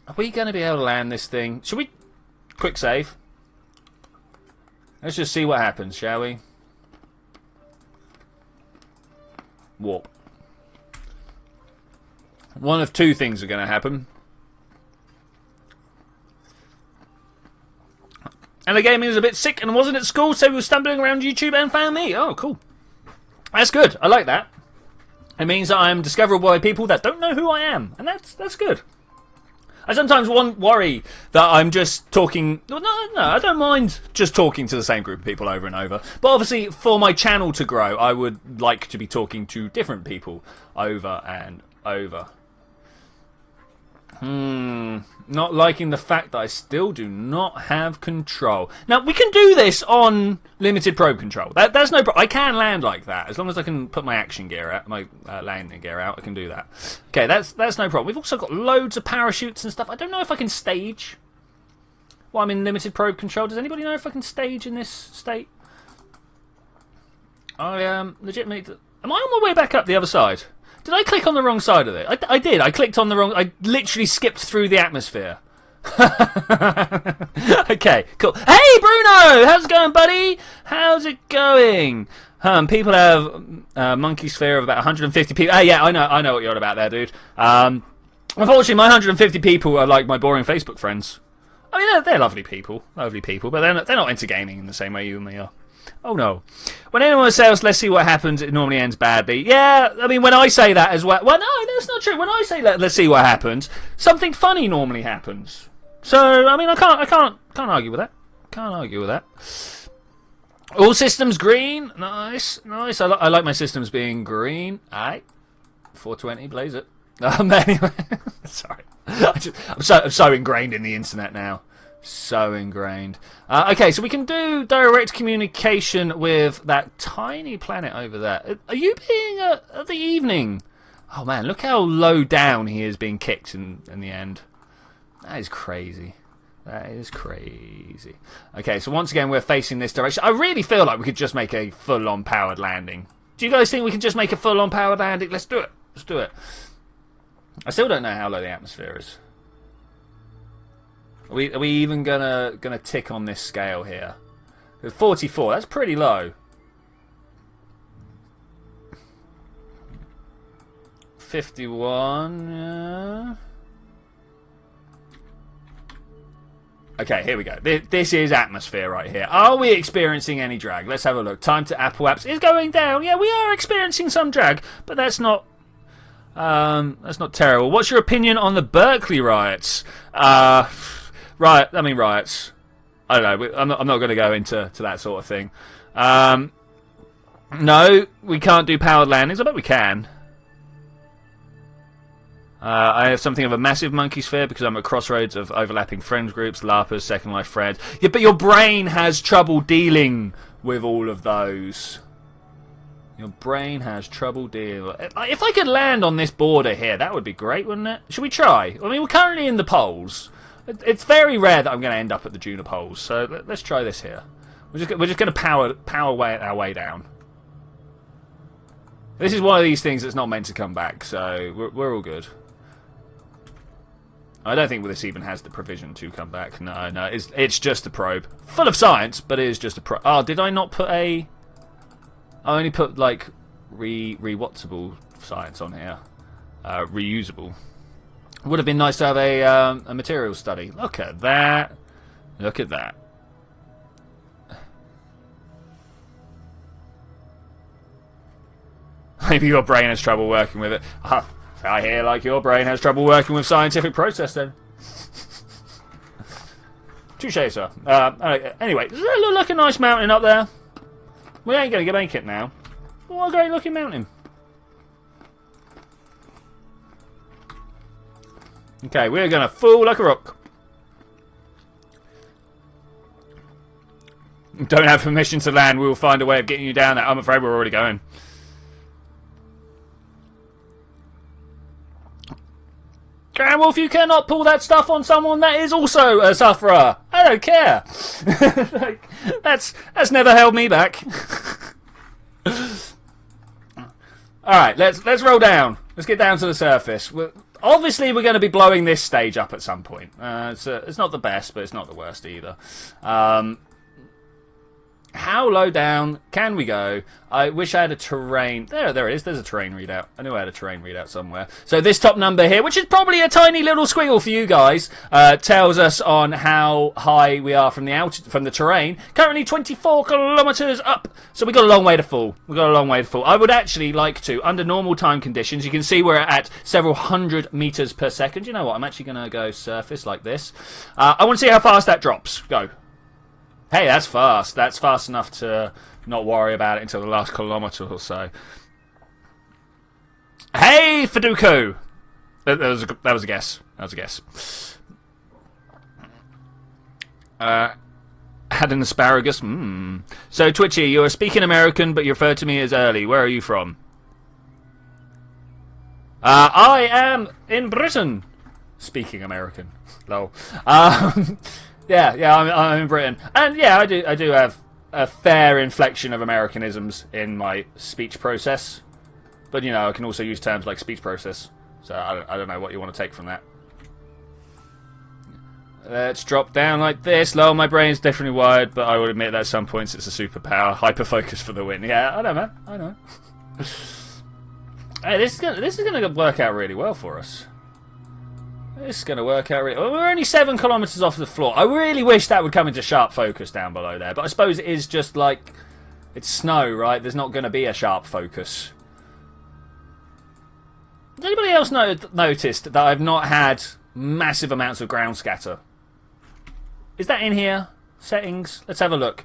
Are we going to be able to land this thing? Should we... Quick save. Let's just see what happens, shall we? Warp. One of two things are going to happen. And the gaming is a bit sick and wasn't at school, so he was stumbling around YouTube and found me. Oh, cool. That's good. I like that. It means that I'm discoverable by people that don't know who I am. And that's good. I sometimes worry that I'm just talking... No, I don't mind just talking to the same group of people over and over. But obviously, for my channel to grow, I would like to be talking to different people over and over. Not liking the fact that I still do not have control. Now, we can do this on limited probe control. That's no problem. I can land like that. As long as I can put my action gear out, my landing gear out, I can do that. Okay, that's no problem. We've also got loads of parachutes and stuff. I don't know if I can stage while I'm in limited probe control. Does anybody know if I can stage in this state? I legitimately... Am I on my way back up the other side? Did I click on the wrong side of it? I did. I clicked on the wrong... I literally skipped through the atmosphere. Okay, cool. Hey, Bruno! How's it going, buddy? How's it going? People have monkey sphere of about 150 people. Yeah, I know what you're on about there, dude. Unfortunately, my 150 people are like my boring Facebook friends. I mean, they're lovely people, but they're not into gaming in the same way you and me are. Oh no. When anyone says, let's see what happens, it normally ends badly. Yeah, I mean, when I say that as well... Well, no, that's not true. When I say let's see what happens, something funny normally happens. So, I mean, I can't argue with that. Can't argue with that. All systems green. Nice. I like my systems being green. Aight. 420, blaze it. Anyway, sorry. I'm so ingrained in the internet now. So ingrained. Okay, so we can do direct communication with that tiny planet over there. Are you being at the evening? Oh man, look how low down he is being kicked in the end. That is crazy. That is crazy. Okay, so once again we're facing this direction. I really feel like we could just make a full-on powered landing. Do you guys think we can just make a full-on powered landing? Let's do it. Let's do it. I still don't know how low the atmosphere is. Are we even gonna tick on this scale here? 44. That's pretty low. 51. Yeah. Okay, here we go. This is atmosphere right here. Are we experiencing any drag? Let's have a look. Time to Apple Apps is going down. Yeah, we are experiencing some drag, but that's not terrible. What's your opinion on the Berkeley riots? Riots. I don't know. I'm not going to go into that sort of thing. No, we can't do powered landings. I bet we can. I have something of a massive monkey sphere because I'm at crossroads of overlapping friends groups, LARPers, Second Life friends. Yeah, but your brain has trouble dealing with all of those. Your brain has trouble dealing. If I could land on this border here, that would be great, wouldn't it? Should we try? I mean, we're currently in the poles. It's very rare that I'm going to end up at the Juna poles, so let's try this here. We're just going to power our way down. This is one of these things that's not meant to come back, so we're all good. I don't think this even has the provision to come back. No, it's just a probe. Full of science, but it is just a probe. Oh, did I not put a... I only put, like, re-whatsable science on here. Reusable. Would have been nice to have a material study. Look at that. Look at that. Maybe your brain has trouble working with it. I hear like your brain has trouble working with scientific process then. Touché, sir. Anyway, does that look like a nice mountain up there? We ain't going to make it now. What a great looking mountain. Okay, we're going to fall like a rock. Don't have permission to land. We will find a way of getting you down there. I'm afraid we're already going. Wolf, you cannot pull that stuff on someone that is also a sufferer. I don't care. Like, that's never held me back. Alright, let's roll down. Let's get down to the surface. Obviously, we're going to be blowing this stage up at some point. It's not the best, but it's not the worst either. How low down can we go? I wish I had a terrain... There it is. There's a terrain readout. I knew I had a terrain readout somewhere. So this top number here, which is probably a tiny little squiggle for you guys, tells us on how high we are from the terrain. Currently 24 kilometers up. So we got a long way to fall. I would actually like to, under normal time conditions, you can see we're at several hundred meters per second. You know what? I'm actually going to go surface like this. I want to see how fast that drops. Go. Hey, that's fast. That's fast enough to not worry about it until the last kilometre or so. Hey, Faduko! That was a guess. Had an asparagus. So, Twitchy, you're speaking American, but you refer to me as early. Where are you from? I am in Britain. Speaking American. Lol. Yeah, I'm in Britain, and yeah, I do have a fair inflection of Americanisms in my speech process, but you know, I can also use terms like speech process. So I don't know what you want to take from that. Let's drop down like this. Lol, my brain's definitely wired, but I will admit that at some points it's a superpower. Hyper focus for the win. Yeah, I know, man. I know. Hey, this is gonna work out really well for us. This is going to work out. We're only 7 kilometres off the floor. I really wish that would come into sharp focus down below there. But I suppose it is just like... It's snow, right? There's not going to be a sharp focus. Has anybody else noticed that I've not had massive amounts of ground scatter? Is that in here? Settings? Let's have a look.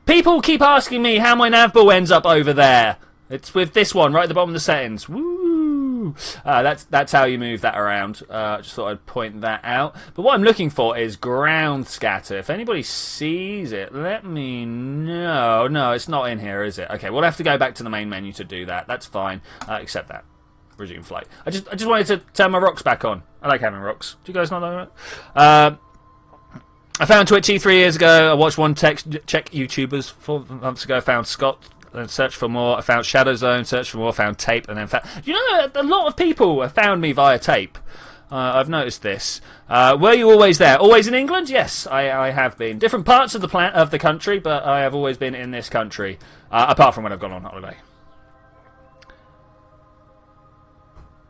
People keep asking me how my navball ends up over there. It's with this one, right at the bottom of the settings. Woo! That's how you move that around. Just thought I'd point that out. But what I'm looking for is ground scatter. If anybody sees it, let me know. No, it's not in here, is it? Okay, we'll have to go back to the main menu to do that. That's fine. Accept that. Resume flight. I just wanted to turn my rocks back on. I like having rocks. Do you guys not know that? I found Twitchy 3 years ago. I watched one Czech YouTubers 4 months ago. I found Scott. Then searched for more. I found Shadow Zone. Searched for more. Found Tape. And then found... You know, a lot of people have found me via Tape. I've noticed this. Were you always there? Always in England? Yes, I have been. Different parts of the country, but I have always been in this country. Apart from when I've gone on holiday.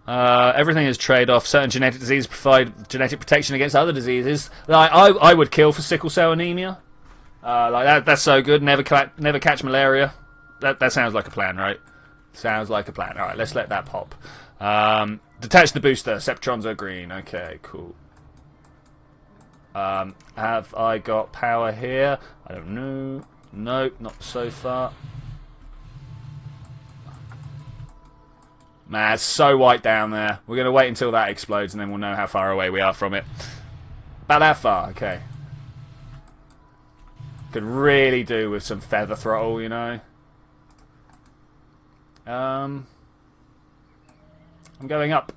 Everything is trade-off. Certain genetic diseases provide genetic protection against other diseases. Like I would kill for sickle cell anemia. Like that. That's so good. Never catch malaria. That sounds like a plan, right? Sounds like a plan. All right, let's let that pop. Detach the booster. Septrons are green. Okay, cool. Have I got power here? I don't know. Nope, not so far. Man, it's so white down there. We're going to wait until that explodes and then we'll know how far away we are from it. About that far, okay. Could really do with some feather throttle, you know. I'm going up.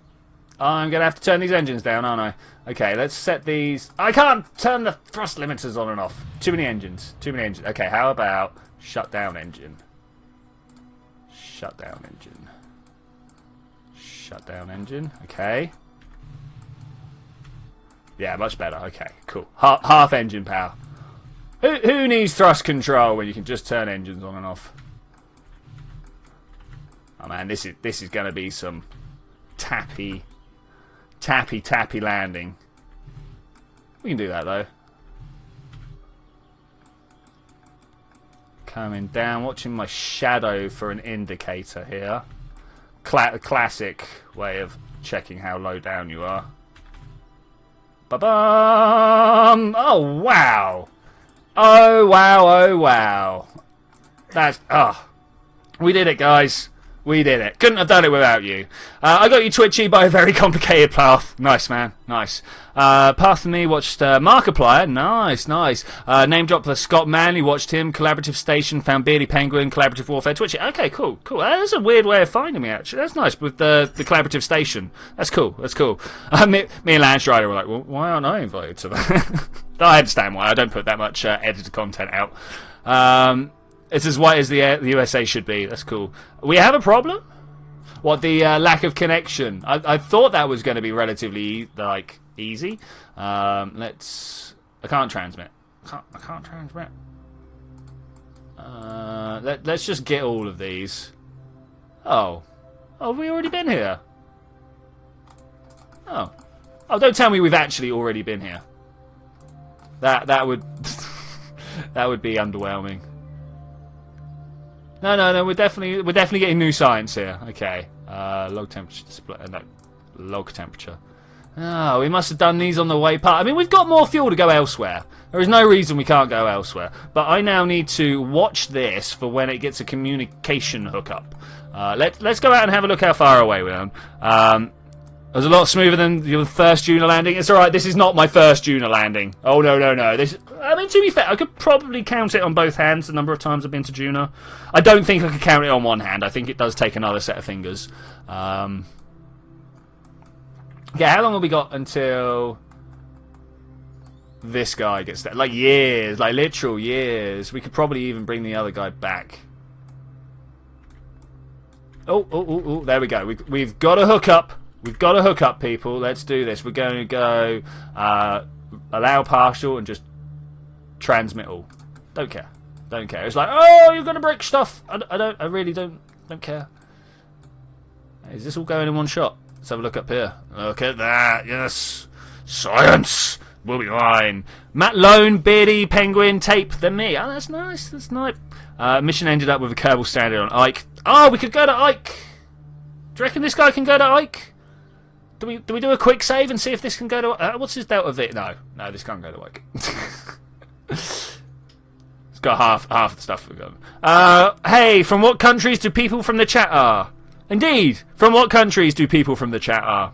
I'm going to have to turn these engines down, aren't I? Okay, let's set these... I can't turn the thrust limiters on and off. Too many engines. Too many engines. Okay, how about shut down engine? Shut down engine. Shut down engine. Okay. Yeah, much better. Okay, cool. Half engine power. Who needs thrust control when you can just turn engines on and off? Oh man, this is going to be some tappy landing. We can do that though. Coming down, watching my shadow for an indicator here. Classic way of checking how low down you are. Ba-bum! Oh wow! Oh wow! Oh wow! That's we did it, guys. We did it. Couldn't have done it without you. I got you Twitchy by a very complicated path. Nice, man. Nice. Path to me, watched Markiplier. Nice, nice. Name drop for Scott Manley, watched him. Collaborative Station, found Beardy Penguin, Collaborative Warfare, Twitchy. Okay, cool, cool. That's a weird way of finding me, actually. That's nice, with the Collaborative Station. That's cool, that's cool. Me and Lance Ryder were like, well, why aren't I invited to that? I understand why. I don't put that much edited content out. It's as white as the USA should be. That's cool. We have a problem? What, the lack of connection? I thought that was going to be relatively like easy. Let's. I can't transmit. I can't transmit. Let's just get all of these. Oh, have we already been here? Oh, don't tell me we've actually already been here. That would that would be underwhelming. No, we're definitely getting new science here. Okay, log temperature display. No, log temperature. Oh, we must have done these on the way past. I mean, we've got more fuel to go elsewhere. There is no reason we can't go elsewhere. But I now need to watch this for when it gets a communication hookup. Let's go out and have a look how far away we are. It was a lot smoother than your first Juno landing. It's alright, this is not my first Juno landing. Oh, no. I mean, to be fair, I could probably count it on both hands, the number of times I've been to Juno. I don't think I could count it on one hand. I think it does take another set of fingers. Yeah, how long have we got until this guy gets there? Like years, like literal years. We could probably even bring the other guy back. Oh, there we go. We've got a hookup. We've got to hook up, people. Let's do this. We're going to go allow partial and just transmit all. Don't care. It's like, oh, you're going to break stuff. I really don't care. Is this all going in one shot? Let's have a look up here. Look at that. Yes. Science will be mine. Matt Lone, Beardy, Penguin, Tape, then me. Oh, that's nice. That's nice. Mission ended up with a Kerbal stranded on Ike. Oh, we could go to Ike. Do you reckon this guy can go to Ike? Do we do a quick save and see if this can go to... what's his Delta V? No, this can't go to Ike. It's got half the stuff we've got. Hey, from what countries do people from the chat are? Indeed, from what countries do people from the chat are?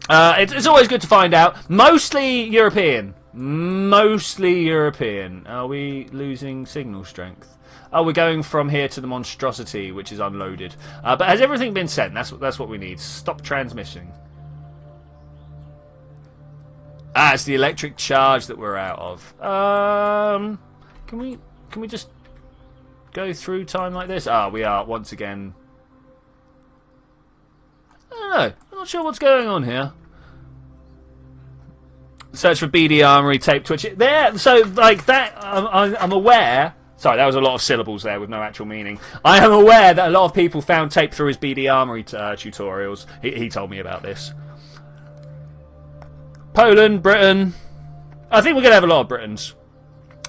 It's always good to find out. Mostly European. Mostly European. Are we losing signal strength? Oh, we're going from here to the monstrosity, which is unloaded. But has everything been sent? That's what we need. Stop transmission. It's the electric charge that we're out of. Can we just go through time like this? We are once again. I don't know. I'm not sure what's going on here. Search for BD Armory, tape Twitch. There, so like that. I'm aware. Sorry, that was a lot of syllables there with no actual meaning. I am aware that a lot of people found tape through his BD Armory tutorials. He told me about this. Poland, Britain. I think we're going to have a lot of Britons.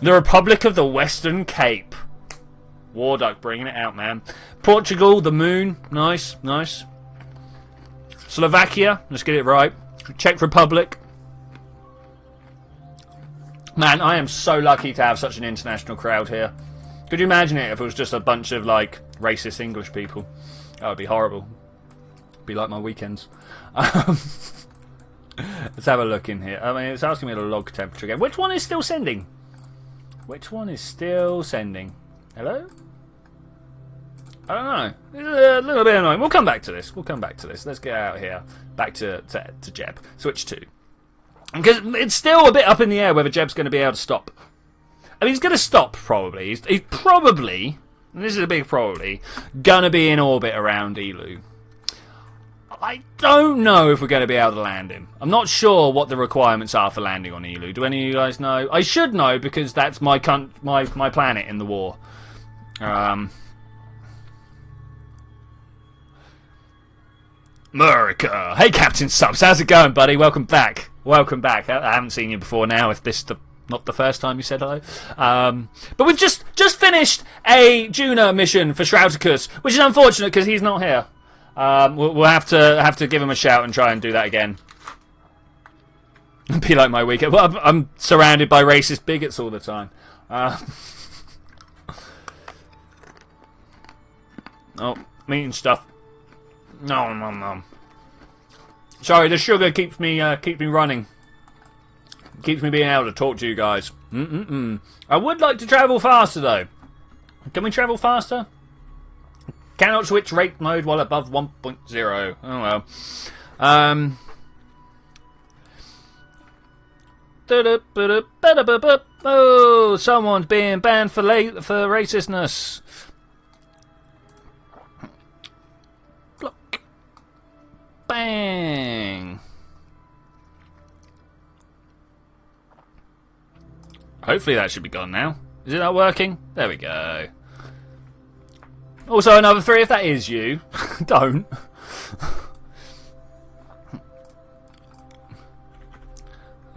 The Republic of the Western Cape. Warduck bringing it out, man. Portugal, the moon. Nice, nice. Slovakia. Let's get it right. Czech Republic. Man, I am so lucky to have such an international crowd here. Could you imagine it if it was just a bunch of, like, racist English people? That would be horrible. It'd be like my weekends. Let's have a look in here. I mean, it's asking me the log temperature again. Which one is still sending? Which one is still sending? Hello? I don't know. It's a little bit annoying. We'll come back to this. Let's get out here. Back to Jeb. Switch 2. Because it's still a bit up in the air whether Jeb's going to be able to stop. I mean, he's going to stop, probably. He's probably, and this is a big probably, going to be in orbit around Eeloo. I don't know if we're going to be able to land him. I'm not sure what the requirements are for landing on Eeloo. Do any of you guys know? I should know, because that's my planet in the war. America! Hey, Captain Subs, how's it going, buddy? Welcome back. Welcome back. I haven't seen you before now, if this not the first time you said hello. But we've just finished a Juna mission for Shroudicus, which is unfortunate because he's not here. We'll have to give him a shout and try and do that again. Be like my weekend. Well, I'm surrounded by racist bigots all the time. Oh, meat and stuff. No. Sorry, the sugar keeps me running. Keeps me being able to talk to you guys. I would like to travel faster though. Can we travel faster? Cannot switch rate mode while above 1.0. Oh well. Oh, someone's being banned for racistness. Bang! Hopefully that should be gone now. Is it not working? There we go. Also another 3 if that is you. Don't.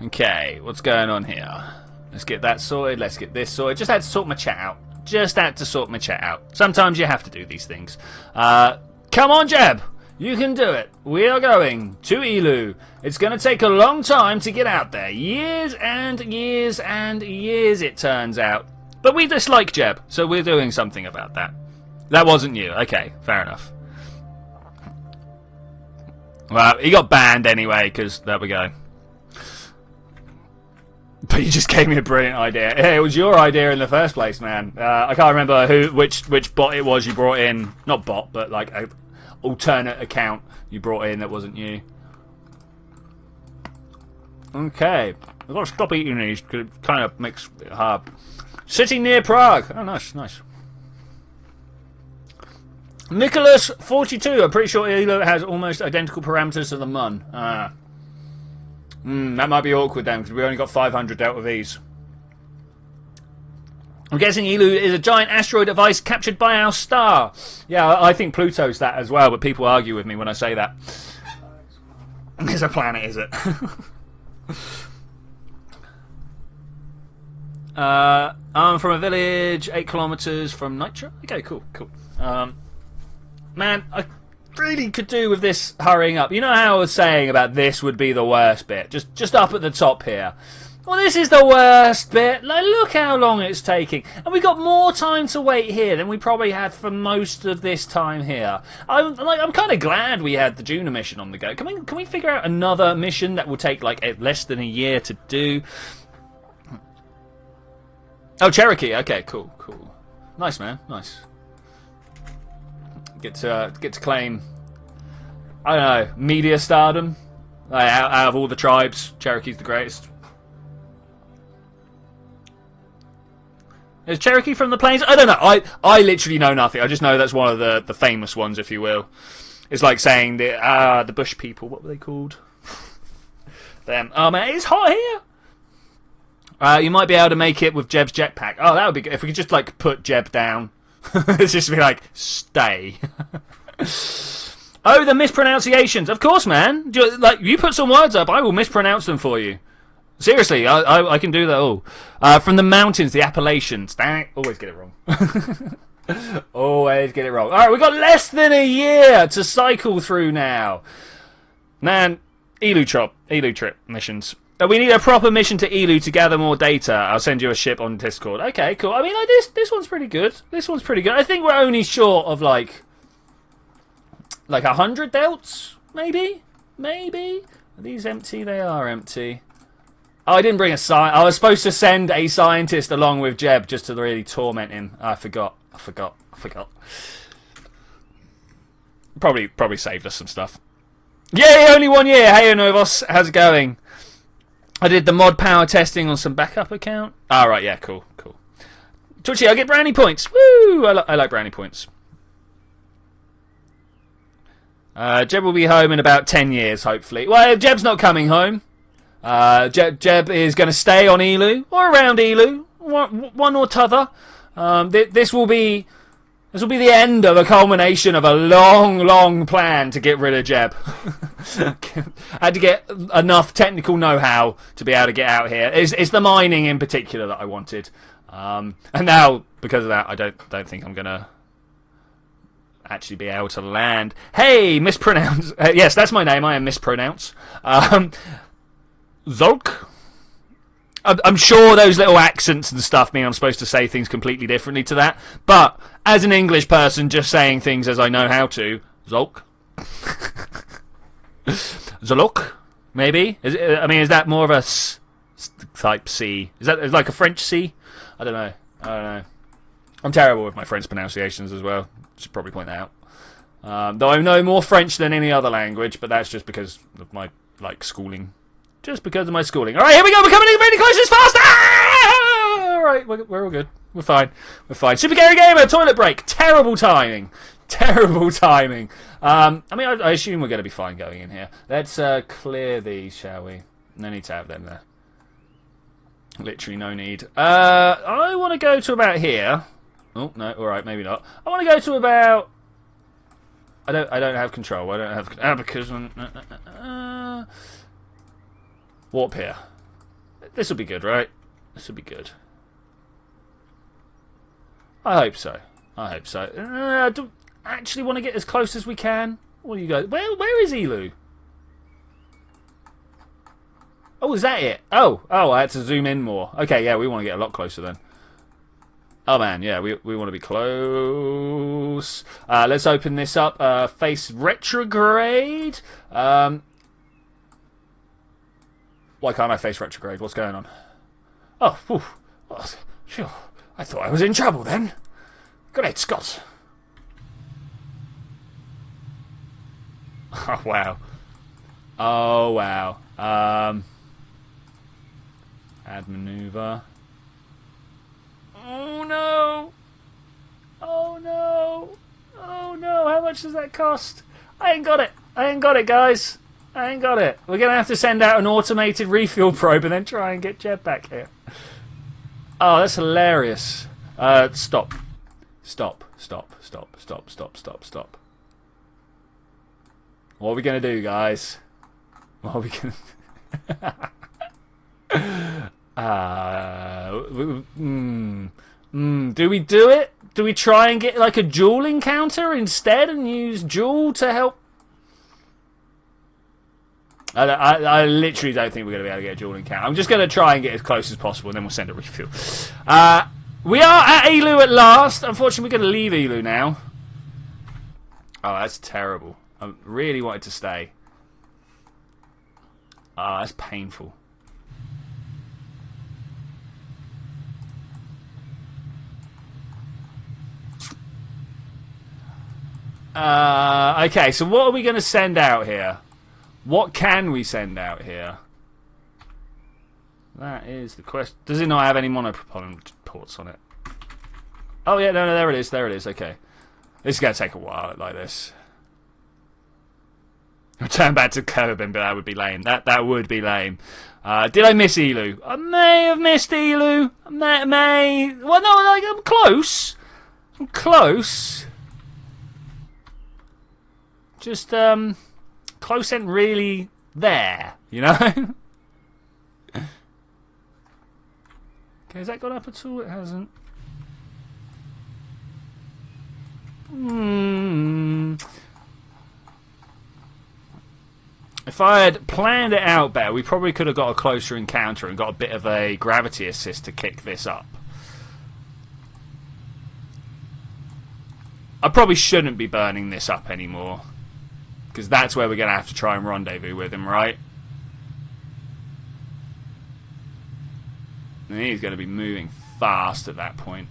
Okay, what's going on here? Let's get that sorted. Let's get this sorted. Just had to sort my chat out. Sometimes you have to do these things. Come on, Jeb! You can do it. We are going to Eeloo. It's going to take a long time to get out there. Years and years and years, it turns out. But we dislike Jeb, so we're doing something about that. That wasn't you. Okay, fair enough. Well, he got banned anyway, because there we go. But you just gave me a brilliant idea. It was your idea in the first place, man. I can't remember which bot it was you brought in. Not bot, but like a alternate account you brought in that wasn't you. Okay, I've got to stop eating these because it kind of makes it hard. City near Prague. Oh, nice. Nicholas 42. I'm pretty sure Eeloo has almost identical parameters to the Mun. That might be awkward then because we only got 500 Delta Vs. I'm guessing Eeloo is a giant asteroid device captured by our star. Yeah, I think Pluto's that as well, but people argue with me when I say that. It's a planet, is it? I'm from a village 8 kilometers from Nitra. Okay, cool. Man, I really could do with this hurrying up. You know how I was saying about this would be the worst bit? Just up at the top here. Well, this is the worst bit. Like, look how long it's taking. And we got more time to wait here than we probably had for most of this time here. I'm kind of glad we had the Juno mission on the go. Can we figure out another mission that will take, like, less than a year to do? Oh, Cherokee. Okay, cool. Nice, man. Nice. Get to claim, I don't know, media stardom. Out of all the tribes, Cherokee's the greatest. Is Cherokee from the plains? I don't know. I literally know nothing. I just know that's one of the famous ones, if you will. It's like saying the bush people. What were they called? Them. Oh man, it's hot here. You might be able to make it with Jeb's jetpack. Oh, that would be good if we could just like put Jeb down. It's just be like stay. Oh, the mispronunciations. Of course, man. Like you put some words up, I will mispronounce them for you. Seriously, I can do that all. From the mountains, the Appalachians. Dang, always get it wrong. Always get it wrong. Alright, we've got less than a year to cycle through now. Man, Eeloo trip missions. We need a proper mission to Eeloo to gather more data. I'll send you a ship on Discord. Okay, cool. I mean, like, this one's pretty good. This one's pretty good. I think we're only short of, like 100 delts, maybe? Maybe? Are these empty? They are empty. Oh, I didn't bring a scientist. I was supposed to send a scientist along with Jeb just to really torment him. I forgot. Probably saved us some stuff. Yay, only 1 year. Hey, Novos. How's it going? I did the mod power testing on some backup account. Ah, right, yeah, cool. Twitchy, I get brownie points. Woo! I like brownie points. Jeb will be home in about 10 years, hopefully. Well, Jeb's not coming home. Jeb is going to stay on Eeloo or around Eeloo, one or t'other. This will be the end of a culmination of a long plan to get rid of Jeb. I had to get enough technical know-how to be able to get out here. It's the mining in particular that I wanted, and now because of that, I don't think I'm gonna actually be able to land. Hey, mispronounce. Yes, that's my name. I am mispronounce. Zolk? I'm sure those little accents and stuff mean I'm supposed to say things completely differently to that. But as an English person, just saying things as I know how to, Zolk? Zolok? Maybe? Is that more of a type C? Is that like a French C? I don't know. I'm terrible with my French pronunciations as well. Should probably point that out. Though I know more French than any other language, but that's just because of my schooling. Just because of my schooling. Alright, here we go. We're coming in really close. It's fast. Ah! Alright, we're all good. We're fine. Super Gary Gamer, toilet break. Terrible timing. I mean, I assume we're going to be fine going in here. Let's clear these, shall we? No need to have them there. Literally no need. I want to go to about here. Oh, no. Alright, maybe not. I want to go to about... I don't have control. I don't have... because... warp here. This will be good, right? This will be good. I hope so. I don't actually want to get as close as we can. What do you guys? Where is Eeloo? Oh, is that it? Oh, I had to zoom in more. Okay, yeah, we want to get a lot closer then. Oh man, yeah, we want to be close. Let's open this up. Face retrograde. Why can't I face retrograde? What's going on? Oh, whew. Phew. I thought I was in trouble then. Great Scott. Oh, wow. Add maneuver. Oh, no. How much does that cost? I ain't got it, guys. I ain't got it. We're going to have to send out an automated refuel probe and then try and get Jeb back here. Oh, that's hilarious. Stop. What are we going to do, guys? What are we going to... do we do it? Do we try and get like a duel encounter instead and use duel to help? I literally don't think we're going to be able to get a duel encounter. I'm just going to try and get as close as possible, and then we'll send a refuel. We are at Eeloo at last. Unfortunately, we're going to leave Eeloo now. Oh, that's terrible. I really wanted to stay. Oh, that's painful. Okay, so what are we going to send out here? What can we send out here? That is the question. Does it not have any monopropellant ports on it? Oh, yeah, no, there it is. There it is. Okay. This is going to take a while like this. Return back to Kerbal, but that would be lame. That would be lame. Did I miss Eeloo? I may have missed Eeloo. May. Well, no, like, I'm close. I'm close. Just, close and really there, you know? Okay, has that gone up at all? It hasn't. If I had planned it out better, we probably could have got a closer encounter and got a bit of a gravity assist to kick this up. I probably shouldn't be burning this up anymore, because that's where we're going to have to try and rendezvous with him, right? And he's going to be moving fast at that point.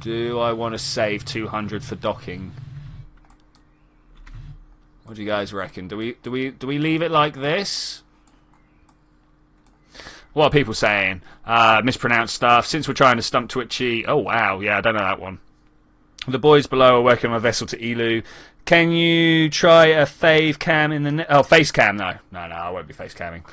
Do I want to save 200 for docking? What do you guys reckon? Do we leave it like this? What are people saying? Mispronounced stuff. Since we're trying to stump Twitchy. Oh wow, yeah, I don't know that one. The boys below are working on a vessel to Eeloo. Can you try a fave cam in the... Oh, face cam, no. No, I won't be face camming.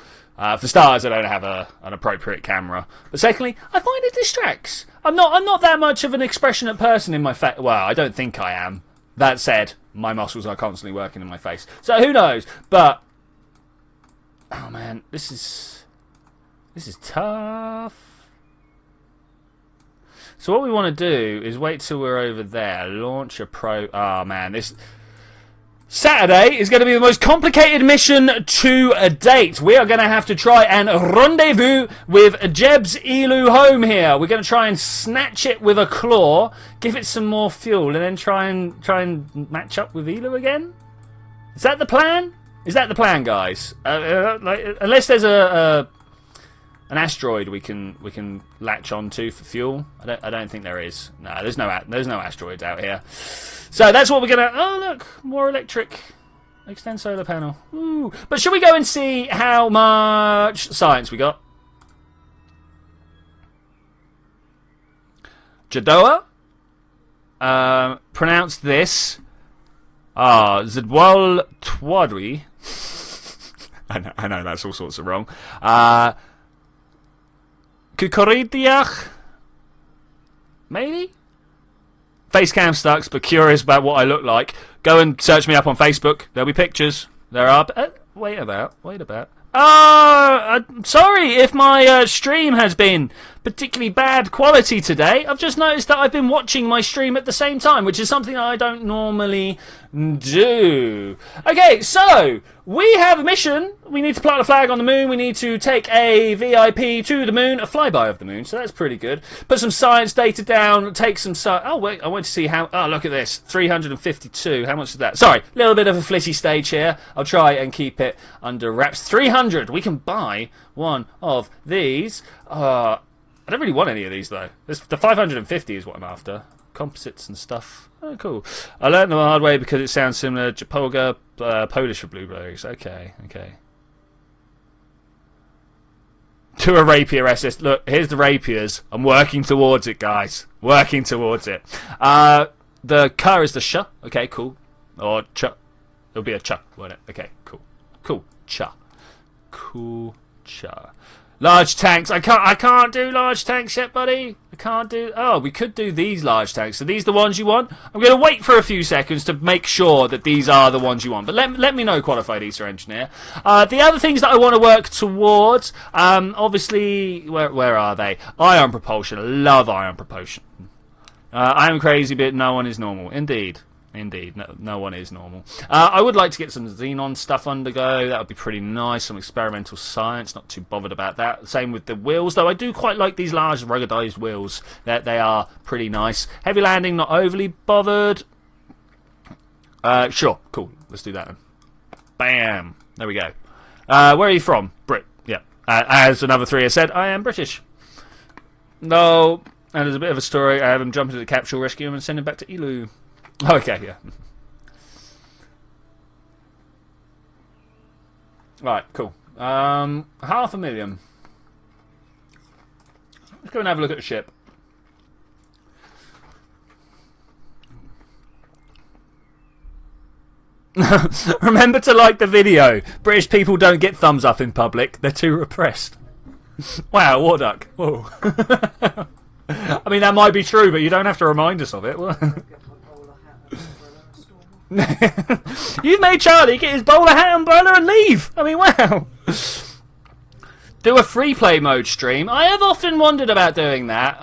For starters, I don't have an appropriate camera. But secondly, I find it distracts. I'm not that much of an expressionate person in my face. Well, I don't think I am. That said, my muscles are constantly working in my face. So who knows? But... Oh, man. This is tough. So what we want to do is wait till we're over there. Launch a pro... Oh, man. This... Saturday is going to be the most complicated mission to date. We are going to have to try and rendezvous with Jeb's Eeloo Home here. We're going to try and snatch it with a claw, give it some more fuel, and then try and match up with Eeloo again. Is that the plan? Is that the plan, guys? Unless there's an asteroid we can latch onto for fuel. I don't think there is. No, there's no asteroids out here. So that's what we're gonna. Oh look, more electric. Extend solar panel. Ooh. But should we go and see how much science we got? Jadoa. Pronounce this. Zedwal Twadri. I know that's all sorts of wrong. Kukoridiach? Maybe? Facecam sucks, but curious about what I look like. Go and search me up on Facebook. There'll be pictures. There are... wait about. I'm sorry if my stream has been particularly bad quality today. I've just noticed that I've been watching my stream at the same time, which is something I don't normally do. Okay, so we have a mission. We need to plant a flag on the moon. We need to take a VIP to the moon, a flyby of the moon. So that's pretty good. Put some science data down. Take some... Oh, wait. I want to see how... Oh, look at this. 352. How much is that? Sorry. A little bit of a flitty stage here. I'll try and keep it under wraps. 300. We can buy one of these. I don't really want any of these, though. The 550 is what I'm after. Composites and stuff. Oh, cool. I learned the hard way because it sounds similar to Polga, Polish for blueberries. Okay. To a rapier SS. Look, here's the rapiers. I'm working towards it, guys. Working towards it. The car is the sh. Okay, cool. Or ch. It'll be a ch, won't it? Okay, cool. Cool. Cha. Cool. Cha. Large tanks. I can't do large tanks yet, buddy. I can't do... Oh, we could do these large tanks. Are these the ones you want? I'm going to wait for a few seconds to make sure that these are the ones you want. But let me know, Qualified Easter Engineer. The other things that I want to work towards, obviously, where are they? Ion propulsion. I love ion propulsion. I am crazy, but no one is normal. Indeed. Indeed, no one is normal. I would like to get some xenon stuff undergo. That would be pretty nice. Some experimental science. Not too bothered about that. Same with the wheels, though. I do quite like these large ruggedized wheels. They are pretty nice. Heavy landing, not overly bothered. Sure, cool. Let's do that then. Bam. There we go. Where are you from? Brit. Yeah. As another three has said, I am British. No. And there's a bit of a story. I have him jump into the capsule, rescue him, and send him back to Eeloo. Okay, yeah. Right, cool. 500,000. Let's go and have a look at the ship. Remember to like the video. British people don't get thumbs up in public. They're too repressed. Wow, war duck. Whoa. I mean, that might be true, but you don't have to remind us of it. You've made Charlie get his bowler hat umbrella and leave. I mean, wow. Do a free play mode stream. I have often wondered about doing that.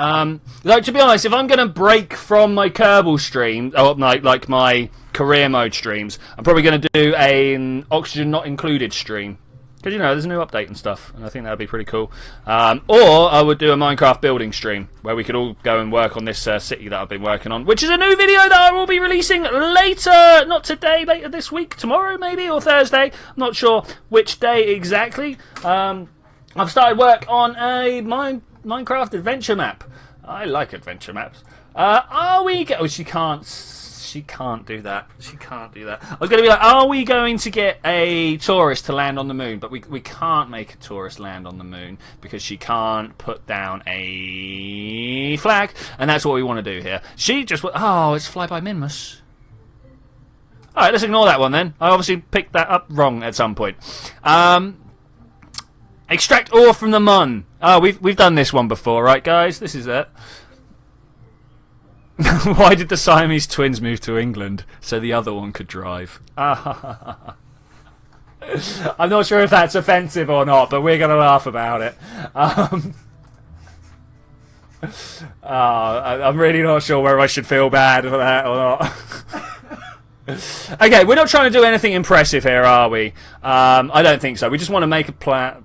Like, to be honest, if I'm going to break from my Kerbal stream, or like my career mode streams, I'm probably going to do an oxygen not included stream. Because, you know, there's a new update and stuff, and I think that would be pretty cool. Or I would do a Minecraft building stream, where we could all go and work on this city that I've been working on, which is a new video that I will be releasing later, not today, later this week, tomorrow maybe, or Thursday. I'm not sure which day exactly. I've started work on a Minecraft adventure map. I like adventure maps. Are we... Oh, she can't do that. She can't do that. I was going to be like, are we going to get a tourist to land on the moon? But we can't make a tourist land on the moon because she can't put down a flag. And that's what we want to do here. She just... Oh, it's Flyby Minmus. Alright, let's ignore that one then. I obviously picked that up wrong at some point. Extract ore from the mun. Oh, we've done this one before, right, guys? This is it. Why did the Siamese twins move to England? So the other one could drive. I'm not sure if that's offensive or not, but we're going to laugh about it. I'm really not sure whether I should feel bad for that or not. Okay, we're not trying to do anything impressive here, are we? I don't think so. We just want to make a plant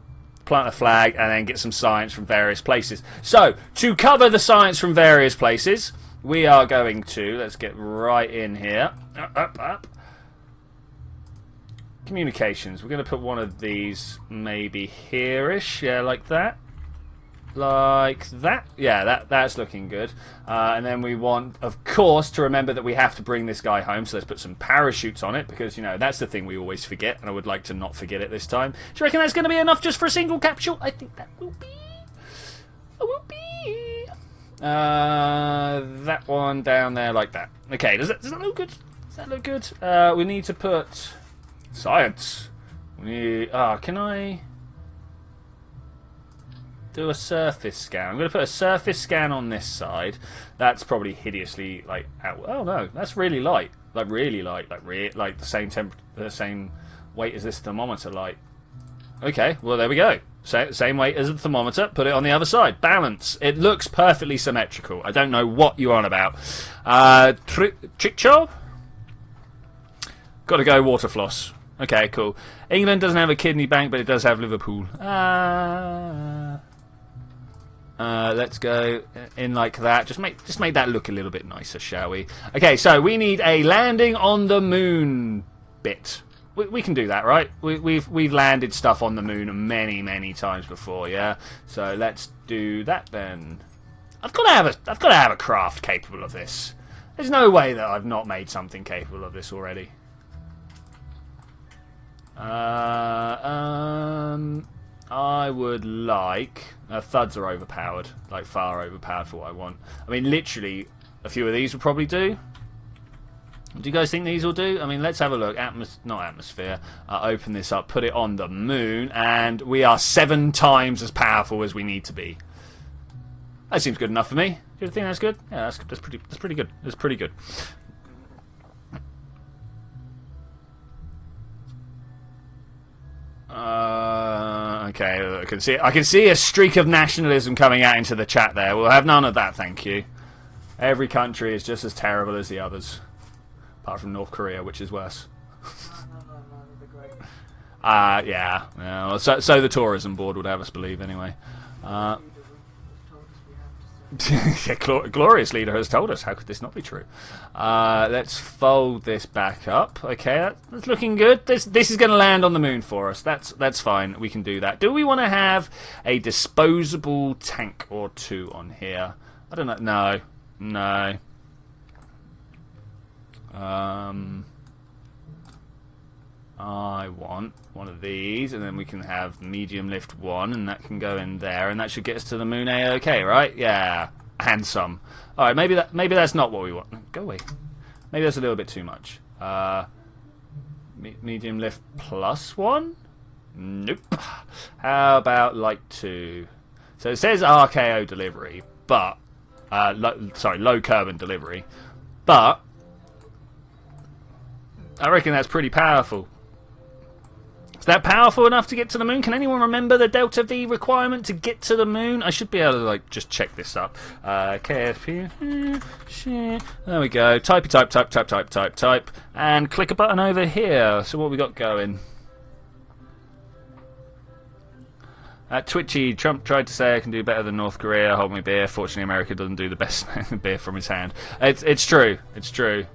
a flag and then get some science from various places. So, to cover the science from various places... We are going to, let's get right in here, up. Communications, we're going to put one of these maybe here-ish, yeah, like that. Like that, yeah, that's looking good. And then we want, of course, to remember that we have to bring this guy home, so let's put some parachutes on it, because, you know, that's the thing we always forget, and I would like to not forget it this time. Do you reckon that's going to be enough just for a single capsule? I think that will be. That one down there like that. Okay, does that look good? Does that look good? We need to put science. Can I do a surface scan? I'm going to put a surface scan on this side. That's probably hideously like out. Oh no, that's really light. Like really light. Like the same weight as this thermometer light. Okay, well there we go. Same weight as the thermometer, put it on the other side. Balance. It looks perfectly symmetrical. I don't know what you're on about. Trick job? Gotta go water floss. Okay, cool. England doesn't have a kidney bank, but it does have Liverpool. Let's go in like that. Just make that look a little bit nicer, shall we? Okay, so we need a landing on the moon bit. We can do that, right? We've landed stuff on the moon many times before, yeah. So let's do that then. I've got to have a craft capable of this. There's no way that I've not made something capable of this already. I would like... thuds are overpowered, like far overpowered for what I want. I mean, literally, a few of these would probably do. Do you guys think these will do? I mean, let's have a look. Not atmosphere. Open this up, put it on the moon, and we are 7 times as powerful as we need to be. That seems good enough for me. Do you think that's good? Yeah, that's pretty good. That's pretty good. Okay, I can see a streak of nationalism coming out into the chat there. We'll have none of that, thank you. Every country is just as terrible as the others. Apart from North Korea, which is worse. Yeah. Well, so the tourism board would have us believe, anyway. Yeah, glorious leader has told us. How could this not be true? Let's fold this back up. Okay, that's looking good. This is going to land on the moon for us. That's fine. We can do that. Do we want to have a disposable tank or 2 on here? I don't know. No. I want one of these, and then we can have medium lift 1, and that can go in there, and that should get us to the moon A-OK, right? Yeah, and some. All right, maybe that's not what we want. Go away. Maybe that's a little bit too much. Medium lift plus 1? Nope. How about light 2? So it says RKO delivery, but low carbon delivery, but I reckon that's pretty powerful. Is that powerful enough to get to the moon? Can anyone remember the Delta V requirement to get to the moon? I should be able to just check this up. KSP. There we go. Type, and click a button over here. So what we got going? Twitchy, Trump tried to say I can do better than North Korea. Hold me beer. Fortunately, America doesn't do the best beer from his hand. It's true. It's true.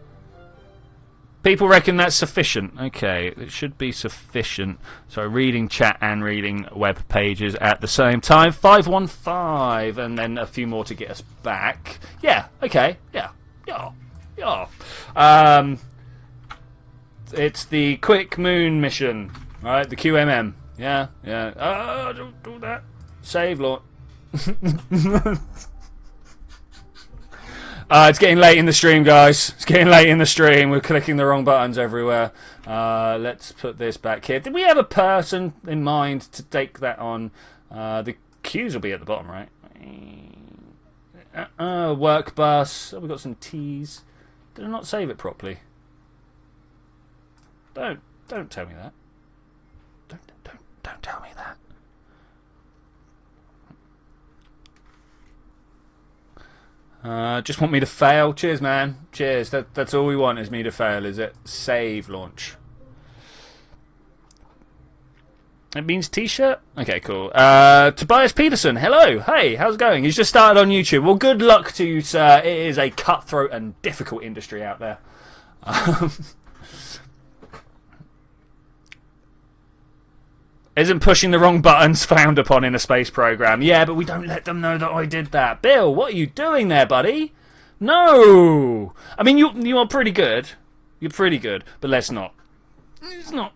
People reckon that's sufficient. Okay, it should be sufficient. So reading chat and reading web pages at the same time. 515, and then a few more to get us back. Yeah, okay, yeah. It's the quick moon mission, right? The QMM. Yeah. Oh, don't do that. Save, Lord. It's getting late in the stream, guys. It's getting late in the stream. We're clicking the wrong buttons everywhere. Let's put this back here. Did we have a person in mind to take that on? The Q's will be at the bottom, right? Work bus. Oh, we've got some T's. Did I not save it properly? Don't tell me that. Don't tell me that. Just want me to fail. Cheers, man. Cheers. That's all we want is me to fail, is it? Save launch. It means t-shirt? Okay, cool. Tobias Peterson, hello. Hey, how's it going? He's just started on YouTube. Well, good luck to you, sir. It is a cutthroat and difficult industry out there. Isn't pushing the wrong buttons frowned upon in a space program? Yeah, but we don't let them know that I did that. Bill, what are you doing there, buddy? No! I mean, you are pretty good. You're pretty good, but let's not. It's not.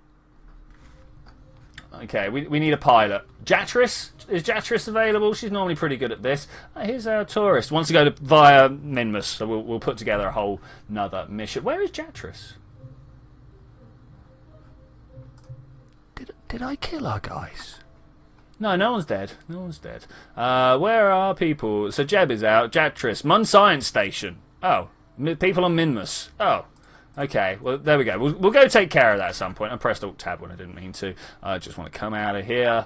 Okay, we need a pilot. Jatris? Is Jatris available? She's normally pretty good at this. Here's our tourist. Wants to go via Minmus, so we'll put together a whole nother mission. Where is Jatris? Did I kill our guys? No, no one's dead. No one's dead. Where are people? So Jeb is out. Jatris. Mun Science Station. Oh. People on Minmus. Oh. Okay. Well, there we go. We'll go take care of that at some point. I pressed Alt-Tab when I didn't mean to. I just want to come out of here.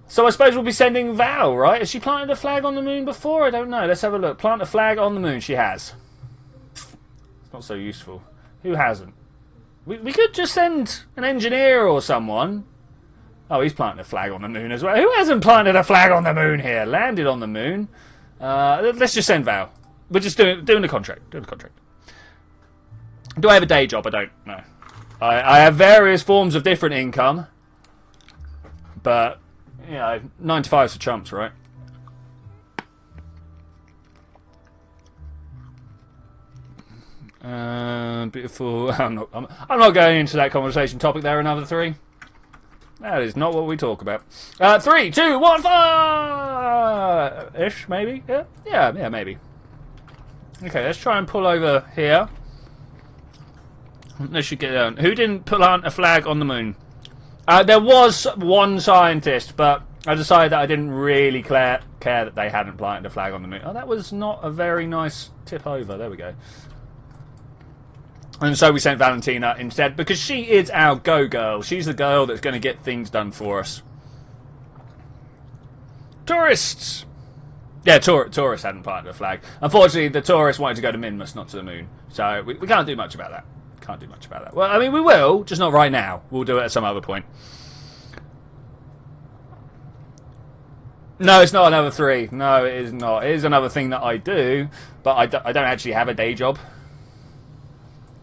So I suppose we'll be sending Val, right? Has she planted a flag on the moon before? I don't know. Let's have a look. Plant a flag on the moon. She has. It's not so useful. Who hasn't? We could just send an engineer or someone. Oh, he's planting a flag on the moon as well. Who hasn't planted a flag on the moon here? Landed on the moon. Let's just send Val. We're just doing the contract. Doing the contract. Do I have a day job? I don't know. I have various forms of different income. But, you know, 9 to 5's for chumps, right? Beautiful. I'm not going into that conversation topic there. Another 3. That is not what we talk about. 3, 2, 1, fire! Ish, maybe. Yeah, maybe. Okay, let's try and pull over here. Let's should get on. Who didn't plant a flag on the moon? There was one scientist, but I decided that I didn't really care that they hadn't planted a flag on the moon. Oh, that was not a very nice tip over. There we go. And so we sent Valentina instead, because she is our go-girl. She's the girl that's going to get things done for us. Tourists! Yeah, tourists hadn't planted a flag. Unfortunately, the tourists wanted to go to Minmus, not to the moon. So we can't do much about that. Can't do much about that. Well, I mean, we will, just not right now. We'll do it at some other point. No, it's not another 3. No, it is not. It is another thing that I do, but I don't actually have a day job.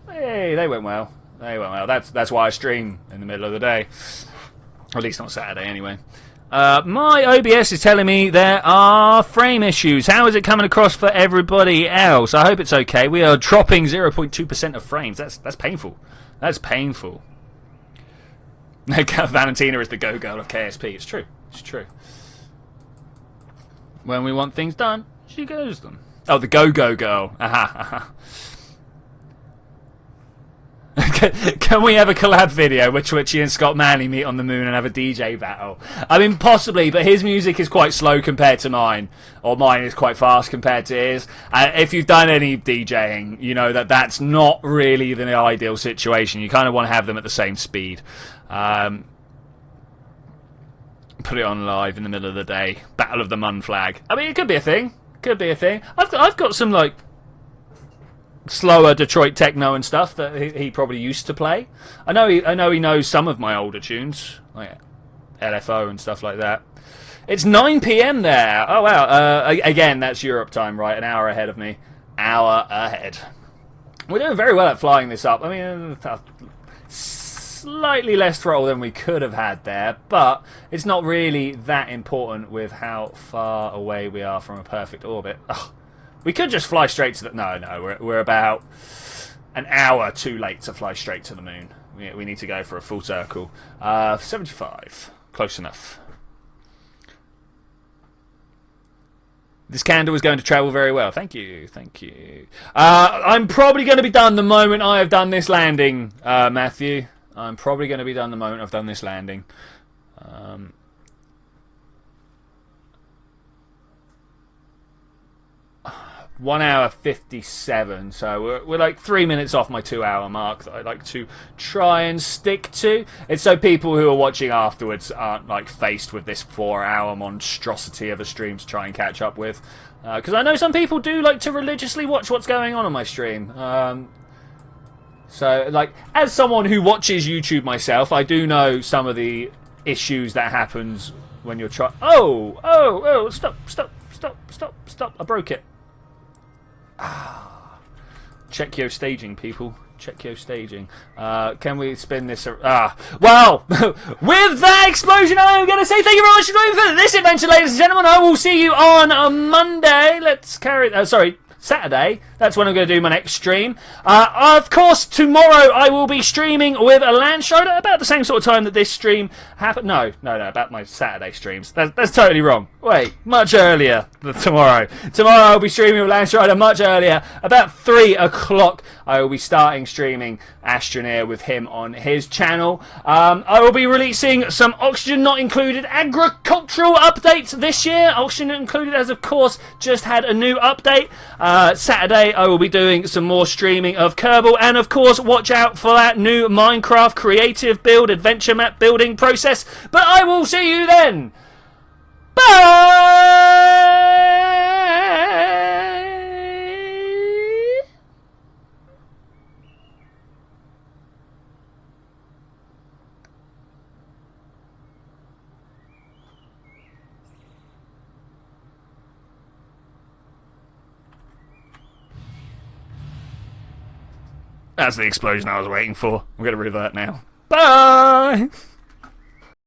Hey, they went well. They went well. That's why I stream in the middle of the day. Or at least not Saturday, anyway. My OBS is telling me there are frame issues. How is it coming across for everybody else? I hope it's okay. We are dropping 0.2% of frames. That's painful. That's painful. Valentina is the go-girl of KSP. It's true. It's true. When we want things done, she goes them. Oh, the go-go girl. Aha, aha. Can we have a collab video where Twitchy and Scott Manley meet on the moon and have a DJ battle? I mean, possibly, but his music is quite slow compared to mine. Or mine is quite fast compared to his. If you've done any DJing, you know that that's not really the ideal situation. You kind of want to have them at the same speed. Put it on live in the middle of the day. Battle of the Mun flag. I mean, it could be a thing. Could be a thing. I've got some, like, slower Detroit techno and stuff that he probably used to play. I know he knows some of my older tunes, like LFO and stuff like that. It's 9 PM there. Oh wow. Again, that's Europe time, right? An hour ahead of me. Hour ahead. We're doing very well at flying this up. I mean, slightly less throttle than we could have had there, but it's not really that important with how far away we are from a perfect orbit. Ugh. We could just fly straight to the... No, we're about an hour too late to fly straight to the moon. We need to go for a full circle. 75. Close enough. This candle is going to travel very well. Thank you, thank you. I'm probably going to be done the moment I have done this landing, Matthew. I'm probably going to be done the moment I've done this landing. 1 hour 57, so we're like 3 minutes off my 2 hour mark that I like to try and stick to. It's so people who are watching afterwards aren't like faced with this 4 hour monstrosity of a stream to try and catch up with. Because I know some people do like to religiously watch what's going on my stream. So, like, as someone who watches YouTube myself, I do know some of the issues that happens when you're trying... Oh, stop, I broke it. Check your staging, people. Check your staging. Can we spin this? Well, with that explosion, I'm going to say thank you very much for joining for this adventure, ladies and gentlemen. I will see you on a Monday. Let's carry... Saturday. That's when I'm going to do my next stream. Of course, tomorrow I will be streaming with a Landstrider about the same sort of time that this stream happened. No, about my Saturday streams. That's totally wrong. Wait, much earlier than tomorrow. Tomorrow I'll be streaming with Landstrider much earlier. About 3 o'clock I will be starting streaming Astroneer with him on his channel. I will be releasing some Oxygen Not Included agricultural updates this year. Oxygen Not Included has, of course, just had a new update. Saturday I will be doing some more streaming of Kerbal, and of course watch out for that new Minecraft creative build adventure map building process. But I will see you then. Bye. That's the explosion I was waiting for. I'm going to revert now. Bye!